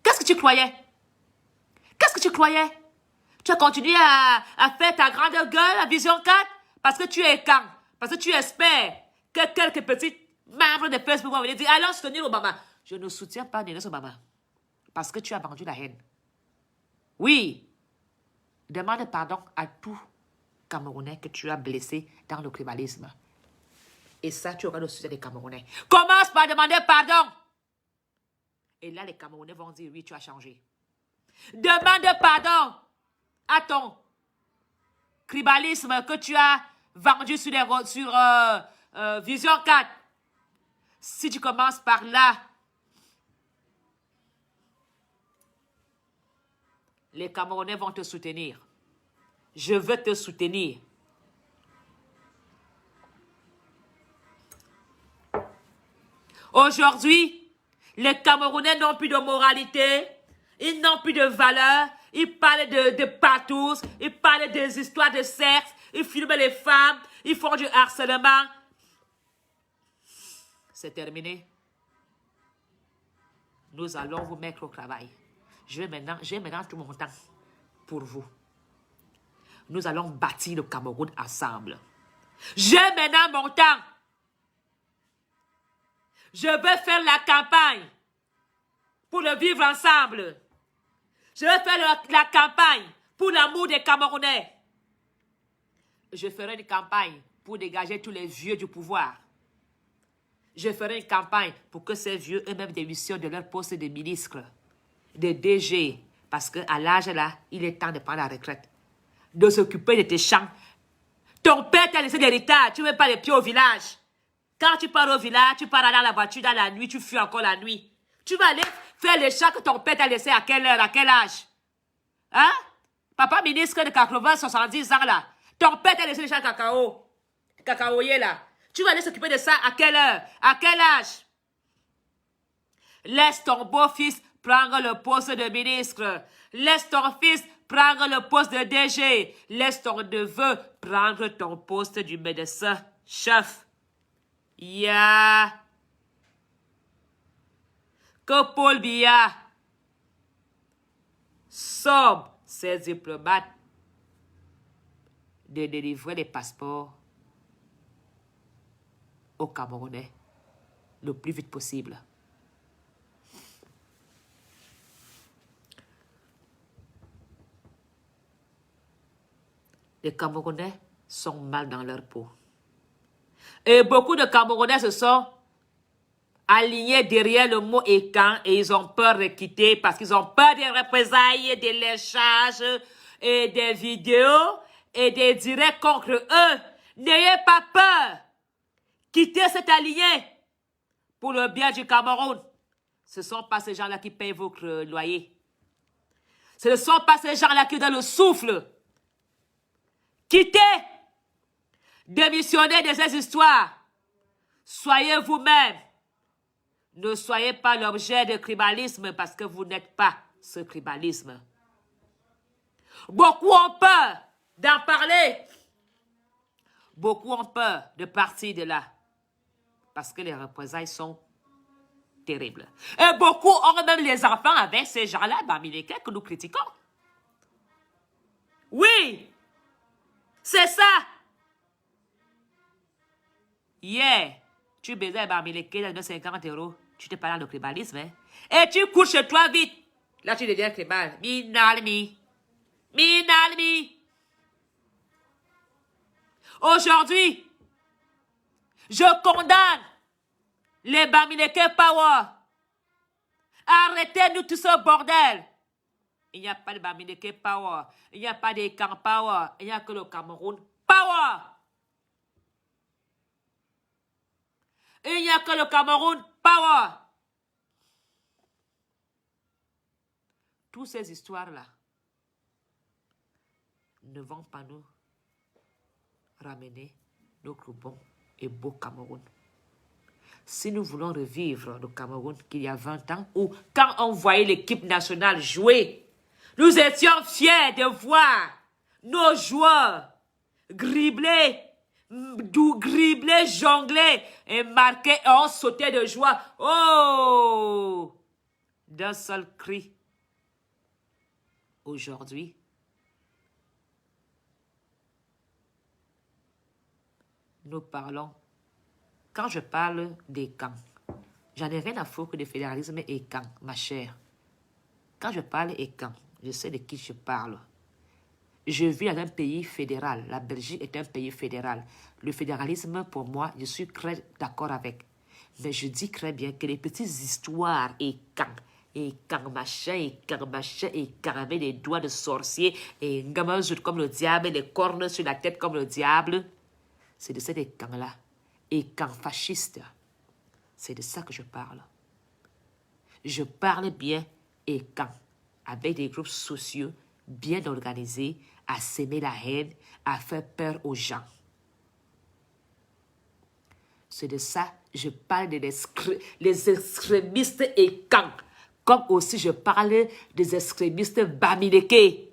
Qu'est-ce que tu croyais? Tu as continué à faire ta grande gueule à Vision 4 parce que tu es quand? Parce que tu espères que quelques petits membres de Facebook vont venir dire allons soutenir Obama. Je ne soutiens pas Nelson Obama parce que tu as vendu la haine. Oui. Demande pardon à tout Camerounais que tu as blessé dans le tribalisme. Et ça, tu auras le soutien des Camerounais. Commence par demander pardon. Et là, les Camerounais vont dire oui, tu as changé. Demande pardon à ton tribalisme que tu as vendu sur Vision 4. Si tu commences par là, les Camerounais vont te soutenir. Je veux te soutenir. Aujourd'hui, les Camerounais n'ont plus de moralité, ils n'ont plus de valeur, ils parlent de patous, ils parlent des histoires de sexe, ils filment les femmes, ils font du harcèlement. C'est terminé. Nous allons vous mettre au travail. J'ai maintenant tout mon temps pour vous. Nous allons bâtir le Cameroun ensemble. J'ai maintenant mon temps. Je veux faire la campagne pour le vivre ensemble. Je veux faire la campagne pour l'amour des Camerounais. Je ferai une campagne pour dégager tous les vieux du pouvoir. Je ferai une campagne pour que ces vieux eux-mêmes démissionnent de leur poste de ministre, de DG, parce qu'à l'âge là, il est temps de prendre la retraite, de s'occuper de tes champs. Ton père t'a laissé l'héritage, tu ne mets pas les pieds au village. Quand tu pars au village, tu pars dans la voiture dans la nuit, tu fuis encore la nuit. Tu vas aller faire les champs que ton père t'a laissé à quelle heure, à quel âge? Hein? Papa ministre de 80, 70 ans là. Ton père t'a laissé les champs de cacao. Cacaoyer là. Tu vas aller s'occuper de ça à quelle heure? À quel âge? Laisse ton beau-fils prendre le poste de ministre. Laisse ton fils prendre le poste de DG. Laisse ton neveu prendre ton poste du médecin chef. Que Paul Biya somme ses diplomates de délivrer les passeports aux Camerounais le plus vite possible. Les Camerounais sont mal dans leur peau. Et beaucoup de Camerounais se sont alignés derrière le mot écan et ils ont peur de quitter parce qu'ils ont peur des représailles, des léchages et des vidéos et des directs contre eux. N'ayez pas peur. Quittez cette allié pour le bien du Cameroun. Ce ne sont pas ces gens-là qui payent votre loyer. Ce ne sont pas ces gens-là qui donnent le souffle. Quittez. Démissionnez de ces histoires. Soyez vous-même. Ne soyez pas l'objet de tribalisme parce que vous n'êtes pas ce tribalisme. Beaucoup ont peur d'en parler. Beaucoup ont peur de partir de là parce que les représailles sont terribles. Et beaucoup ont même les enfants avec ces gens-là parmi lesquels que nous critiquons. Oui, c'est ça. Tu baisais parmi lesquels de 50 €. Tu te parles de tribalisme, hein? Et tu couches chez toi vite. Là, tu deviens tribal. Minalmi. Aujourd'hui, je condamne Les Bamileke Power. Arrêtez-nous tout ce bordel. Il n'y a pas de Bamileke Power. Il n'y a pas de Kang Power. Il n'y a que le Cameroun Power. Il n'y a que le Cameroun Power. Toutes ces histoires-là ne vont pas nous ramener notre bon et beau Cameroun. Si nous voulons revivre le Cameroun qu'il y a 20 ans, où quand on voyait l'équipe nationale jouer, nous étions fiers de voir nos joueurs dribbler, jongler et marquer et on sautait de joie. Oh! D'un seul cri. Aujourd'hui, nous parlons. Quand je parle des camps, j'en ai rien à foutre de fédéralisme et camps, ma chère. Quand je parle et camps, je sais de qui je parle. Je vis dans un pays fédéral. La Belgique est un pays fédéral. Le fédéralisme, pour moi, je suis très d'accord avec. Mais je dis très bien que les petites histoires et camps machin, et camps avec des doigts de sorcier, et gamin comme le diable, et les cornes sur la tête comme le diable, c'est de ces camps-là. Et camps fascistes, c'est de ça que je parle. Je parle bien et camps, avec des groupes sociaux bien organisés, à s'aimer la haine, à faire peur aux gens. C'est de ça, je parle des extrémistes et camps. Comme aussi je parle des extrémistes Bamileke.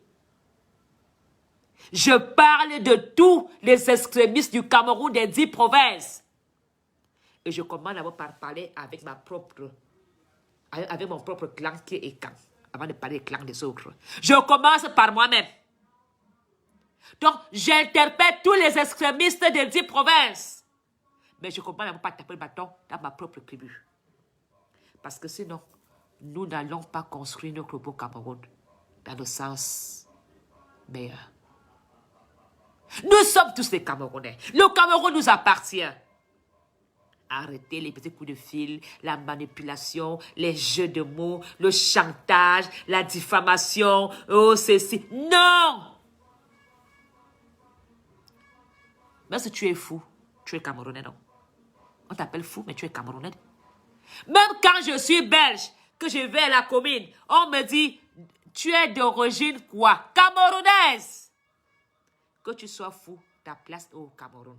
Je parle de tous les extrémistes du Cameroun des 10 provinces. Et je commence d'abord par parler avec mon propre clan qui est camp, avant de parler des clans des autres. Je commence par moi-même. Donc, j'interpelle tous les extrémistes des 10 provinces. Mais je commence d'abord par taper le bâton dans ma propre tribu. Parce que sinon, nous n'allons pas construire notre beau Cameroun dans le sens meilleur. Nous sommes tous des Camerounais. Le Cameroun nous appartient. Arrêtez les petits coups de fil, la manipulation, les jeux de mots, le chantage, la diffamation, oh ceci. Non! Même si tu es fou, tu es Camerounais, non? On t'appelle fou, mais tu es Camerounais. Même quand je suis belge, que je vais à la commune, on me dit, tu es d'origine quoi? Camerounaise! Que tu sois fou, ta place au Cameroun.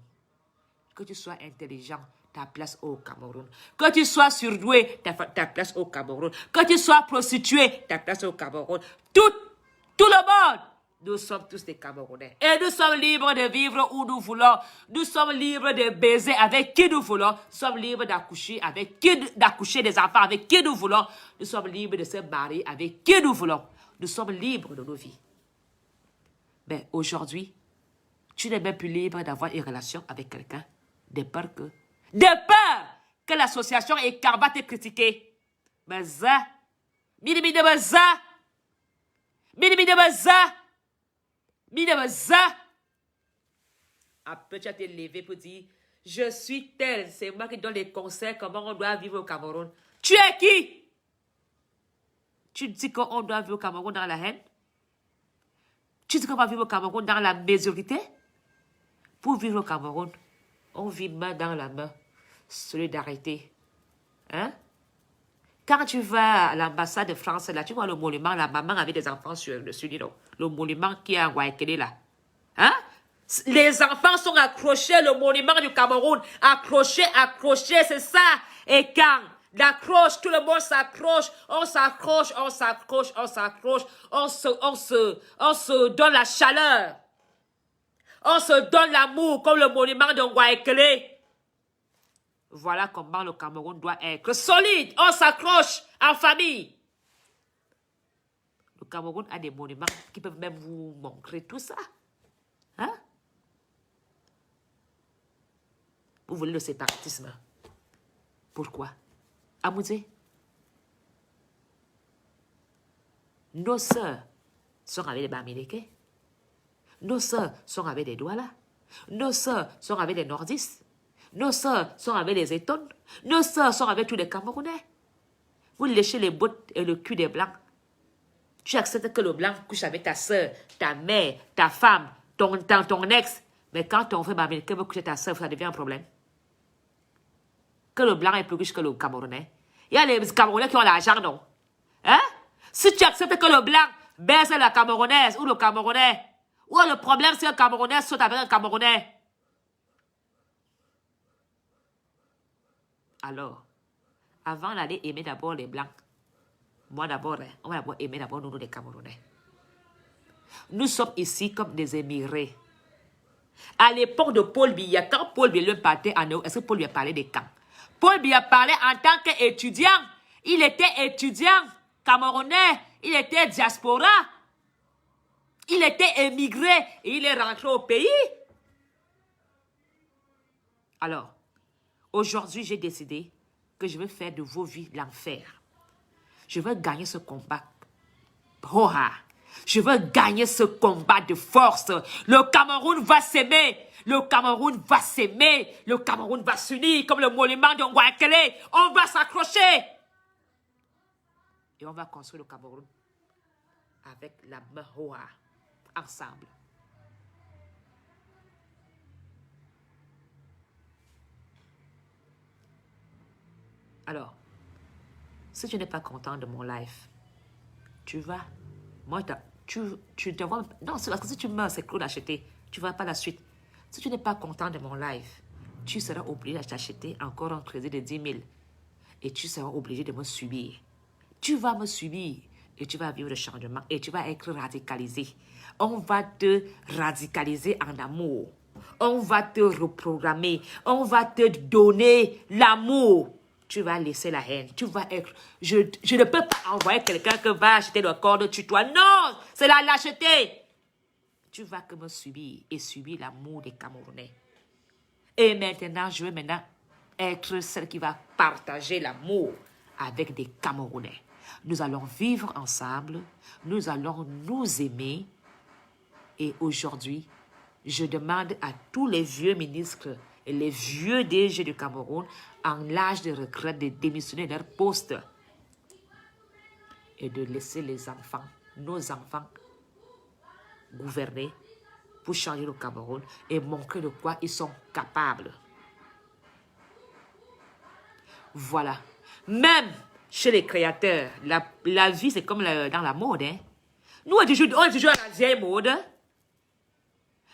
Que tu sois intelligent, ta place au Cameroun. Que tu sois surdoué, ta place au Cameroun. Que tu sois prostitué, ta place au Cameroun. Tout le monde, nous sommes tous des Camerounais. Et nous sommes libres de vivre où nous voulons. Nous sommes libres de baiser avec qui nous voulons. Nous sommes libres d'accoucher des enfants avec qui nous voulons. Nous sommes libres de se marier avec qui nous voulons. Nous sommes libres de nos vies. Mais aujourd'hui, tu n'es même plus libre d'avoir une relation avec quelqu'un de peur que l'association ECAN va te critiquer. Mais ça, après tu as te levé pour dire, je suis tel, c'est moi qui donne les conseils comment on doit vivre au Cameroun. Tu es qui? Tu dis qu'on doit vivre au Cameroun dans la haine? Tu dis qu'on va vivre au Cameroun dans la médiocrité? Pour vivre au Cameroun, on vit main dans la main. Solidarité. Hein? Quand tu vas à l'ambassade de France, là, tu vois le monument, la maman avec des enfants dessus, le monument qui est à Waikele, là. Hein? Les enfants sont accrochés, le monument du Cameroun. Accrochés, c'est ça. Et quand d'accroche, tout le monde s'accroche, on se donne la chaleur. On se donne l'amour comme le monument de Waikele. Voilà comment le Cameroun doit être solide. On s'accroche en famille. Le Cameroun a des monuments qui peuvent même vous montrer tout ça. Hein? Vous voulez le séparatisme. Pourquoi? Amoudé. Nos sœurs sont avec les Bamileke. Nos sœurs sont avec des Douala. Nos sœurs sont avec les nordistes. Nos sœurs sont avec les Étonnes. Nos sœurs sont avec tous les Camerounais. Vous léchez les bottes et le cul des Blancs. Tu acceptes que le Blanc couche avec ta sœur, ta mère, ta femme, ton ex. Mais quand ton frère américain veut coucher avec ta sœur, ça devient un problème. Que le Blanc est plus riche que le Camerounais. Il y a les Camerounais qui ont l'argent, non? Hein? Si tu acceptes que le Blanc baise la Camerounaise ou le Camerounais, ou le problème c'est un Camerounais saute avec un Camerounais. Alors, avant d'aller aimer d'abord les Blancs, moi d'abord, on va d'abord aimer d'abord nous les Camerounais. Nous sommes ici comme des émigrés. À l'époque de Paul Biya, quand Paul Biya partait en Europe, est-ce que Paul lui a parlé des camps? Paul Biya parlait en tant qu'étudiant. Il était étudiant camerounais. Il était diaspora. Il était émigré et il est rentré au pays. Alors, aujourd'hui, j'ai décidé que je veux faire de vos vies l'enfer. Je veux gagner ce combat. Je veux gagner ce combat de force. Le Cameroun va s'aimer. Le Cameroun va s'aimer. Le Cameroun va s'unir comme le monument de Ngouakele. On va s'accrocher. Et on va construire le Cameroun avec la main ensemble. Alors, si tu n'es pas content de mon live, tu vas... Moi, tu te vois... Non, c'est parce que si tu meurs, c'est cool d'acheter. Tu ne vas pas la suite. Si tu n'es pas content de mon live, tu seras obligé d'acheter encore un crédit de 10 000. Et tu seras obligé de me subir. Tu vas me subir et tu vas vivre le changement et tu vas être radicalisé. On va te radicaliser en amour. On va te reprogrammer. On va te donner l'amour. Tu vas laisser la haine. Tu vas être... Je ne peux pas envoyer quelqu'un qui va acheter le corps de toi. Non, c'est la lâcheté. Tu vas que me subir et subir l'amour des Camerounais. Et maintenant, je veux maintenant être celle qui va partager l'amour avec des Camerounais. Nous allons vivre ensemble. Nous allons nous aimer. Et aujourd'hui, je demande à tous les vieux ministres et les vieux DG du Cameroun en l'âge de retraite de démissionner de leur poste et de laisser les enfants, nos enfants, gouverner pour changer le Cameroun et montrer de quoi ils sont capables. Voilà. Même chez les créateurs, la vie c'est comme dans la mode. Hein? Nous, on est toujours à la vieille mode.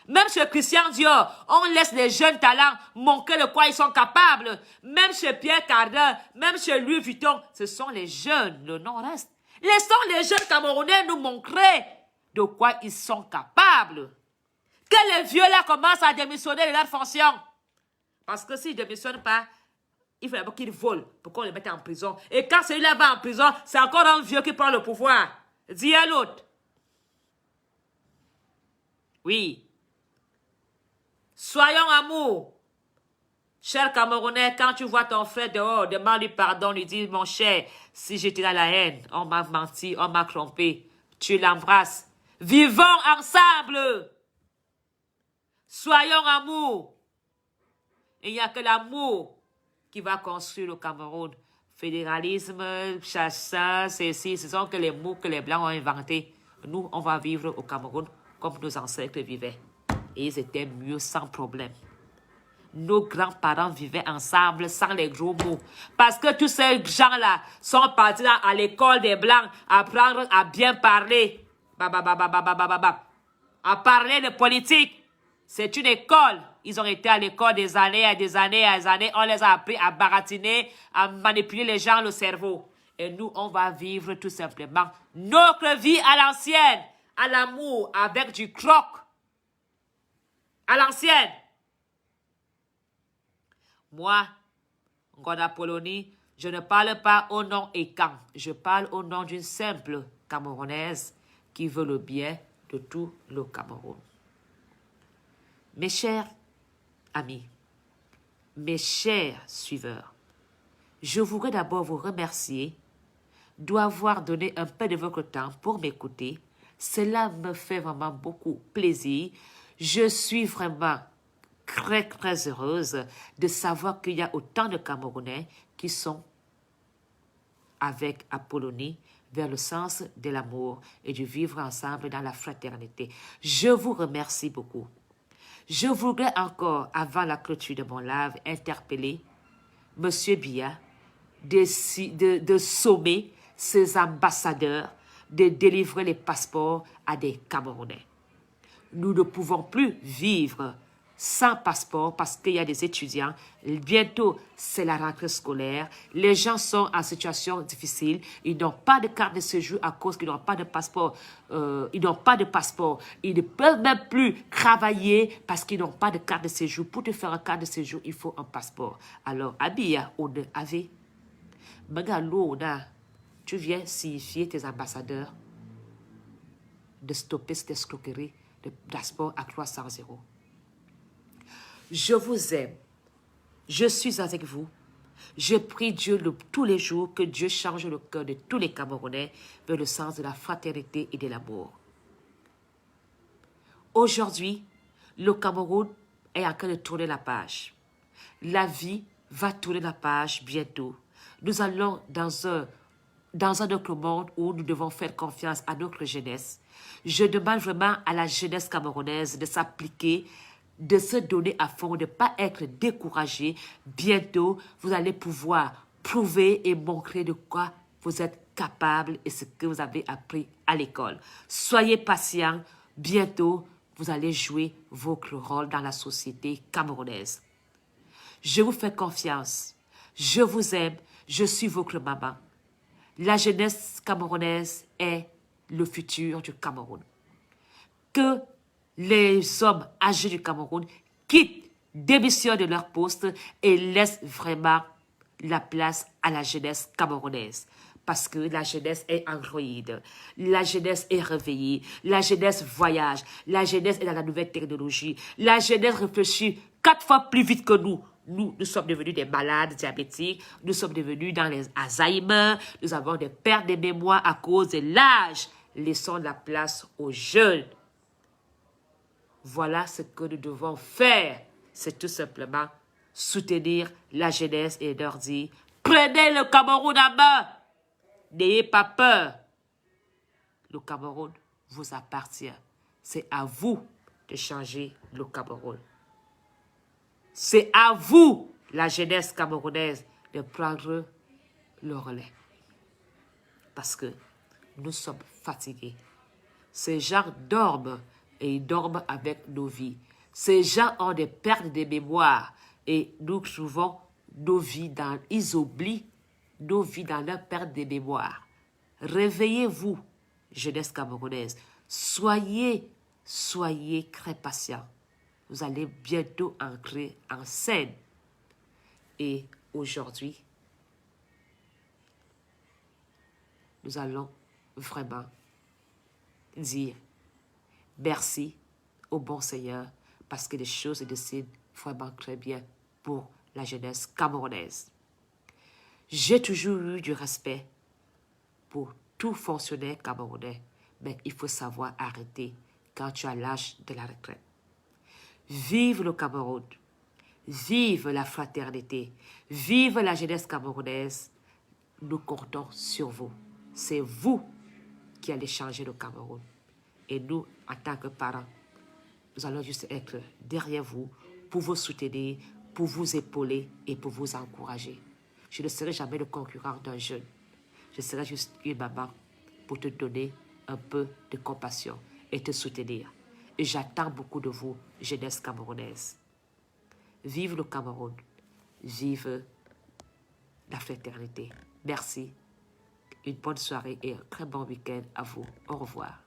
Même chez Christian Dior, on laisse les jeunes talents montrer de quoi ils sont capables. Même chez Pierre Cardin, même chez Louis Vuitton, ce sont les jeunes, le nom reste. Laissons les jeunes Camerounais nous montrer de quoi ils sont capables. Que les vieux là commencent à démissionner de leur fonction. Parce que s'ils ne démissionnent pas, il faut d'abord qu'ils volent pour qu'on les mette en prison. Et quand celui-là va en prison, c'est encore un vieux qui prend le pouvoir. Dis à l'autre. Oui. Soyons amour. Cher Camerounais, quand tu vois ton frère dehors, demande-lui pardon, lui dis, mon cher, si j'étais dans la haine, on m'a menti, on m'a trompé. Tu l'embrasses. Vivons ensemble. Soyons amour. Il n'y a que l'amour qui va construire le Cameroun. Fédéralisme, chasseur, ceci, ce sont que les mots que les Blancs ont inventés. Nous, on va vivre au Cameroun comme nos ancêtres vivaient. Et ils étaient mieux sans problème. Nos grands-parents vivaient ensemble sans les gros mots. Parce que tous ces gens-là sont partis à l'école des Blancs apprendre à bien parler. À parler de politique. C'est une école. Ils ont été à l'école des années et des années et des années. On les a appris à baratiner, à manipuler les gens, le cerveau. Et nous, on va vivre tout simplement notre vie à l'ancienne, à l'amour, avec du croc. À l'ancienne. Moi, Ngoda Polony, je ne parle pas au nom Ekan. Je parle au nom d'une simple Camerounaise qui veut le bien de tout le Cameroun. Mes chers amis, mes chers suiveurs, je voudrais d'abord vous remercier d'avoir donné un peu de votre temps pour m'écouter. Cela me fait vraiment beaucoup plaisir. Je suis vraiment très, très heureuse de savoir qu'il y a autant de Camerounais qui sont avec Apollonie vers le sens de l'amour et du vivre ensemble dans la fraternité. Je vous remercie beaucoup. Je voudrais encore, avant la clôture de mon live, interpeller M. Biya de sommer ses ambassadeurs de délivrer les passeports à des Camerounais. Nous ne pouvons plus vivre sans passeport parce qu'il y a des étudiants. Bientôt, c'est la rentrée scolaire. Les gens sont en situation difficile. Ils n'ont pas de carte de séjour à cause qu'ils n'ont pas de passeport. Ils n'ont pas de passeport. Ils ne peuvent même plus travailler parce qu'ils n'ont pas de carte de séjour. Pour te faire un carte de séjour, il faut un passeport. Alors, Abia, on avait. Magalo, tu viens signifier tes ambassadeurs de stopper cette escroquerie de passeport à 300 €. Je vous aime. Je suis avec vous. Je prie Dieu tous les jours que Dieu change le cœur de tous les Camerounais vers le sens de la fraternité et de l'amour. Aujourd'hui, le Cameroun est en train de tourner la page. La vie va tourner la page bientôt. Nous allons dans un autre monde où nous devons faire confiance à notre jeunesse. Je demande vraiment à la jeunesse camerounaise de s'appliquer, de se donner à fond, de ne pas être découragé. Bientôt, vous allez pouvoir prouver et montrer de quoi vous êtes capable et ce que vous avez appris à l'école. Soyez patients. Bientôt, vous allez jouer votre rôle dans la société camerounaise. Je vous fais confiance. Je vous aime. Je suis votre maman. La jeunesse camerounaise est le futur du Cameroun. Que les hommes âgés du Cameroun quittent, démissionnent de leur poste et laissent vraiment la place à la jeunesse camerounaise. Parce que la jeunesse est androïde, la jeunesse est réveillée, la jeunesse voyage, la jeunesse est dans la nouvelle technologie, la jeunesse réfléchit 4 fois plus vite que nous. Nous sommes devenus des malades diabétiques, nous sommes devenus dans les Alzheimer, nous avons des pertes de mémoire à cause de l'âge. Laissons la place aux jeunes. Voilà ce que nous devons faire. C'est tout simplement soutenir la jeunesse et leur dire, prenez le Cameroun en main. N'ayez pas peur. Le Cameroun vous appartient. C'est à vous de changer le Cameroun. C'est à vous, la jeunesse camerounaise, de prendre le relais. Parce que nous sommes fatigués. Ces gens dorment et ils dorment avec nos vies. Ces gens ont des pertes de mémoire et nous trouvons nos vies ils oublient nos vies dans leur perte de mémoire. Réveillez-vous, jeunesse camerounaise. Soyez très patients. Vous allez bientôt entrer en scène. Et aujourd'hui, nous allons vraiment dire merci au bon Seigneur parce que les choses se décident vraiment très bien pour la jeunesse camerounaise. J'ai toujours eu du respect pour tout fonctionnaire camerounais, mais il faut savoir arrêter quand tu as l'âge de la retraite. Vive le Cameroun, vive la fraternité, vive la jeunesse camerounaise. Nous comptons sur vous. C'est vous qui allez changer le Cameroun. Et nous, en tant que parents, nous allons juste être derrière vous pour vous soutenir, pour vous épauler et pour vous encourager. Je ne serai jamais le concurrent d'un jeune. Je serai juste une maman pour te donner un peu de compassion et te soutenir. Et j'attends beaucoup de vous, jeunesse camerounaise. Vive le Cameroun. Vive la fraternité. Merci. Une bonne soirée et un très bon week-end à vous. Au revoir.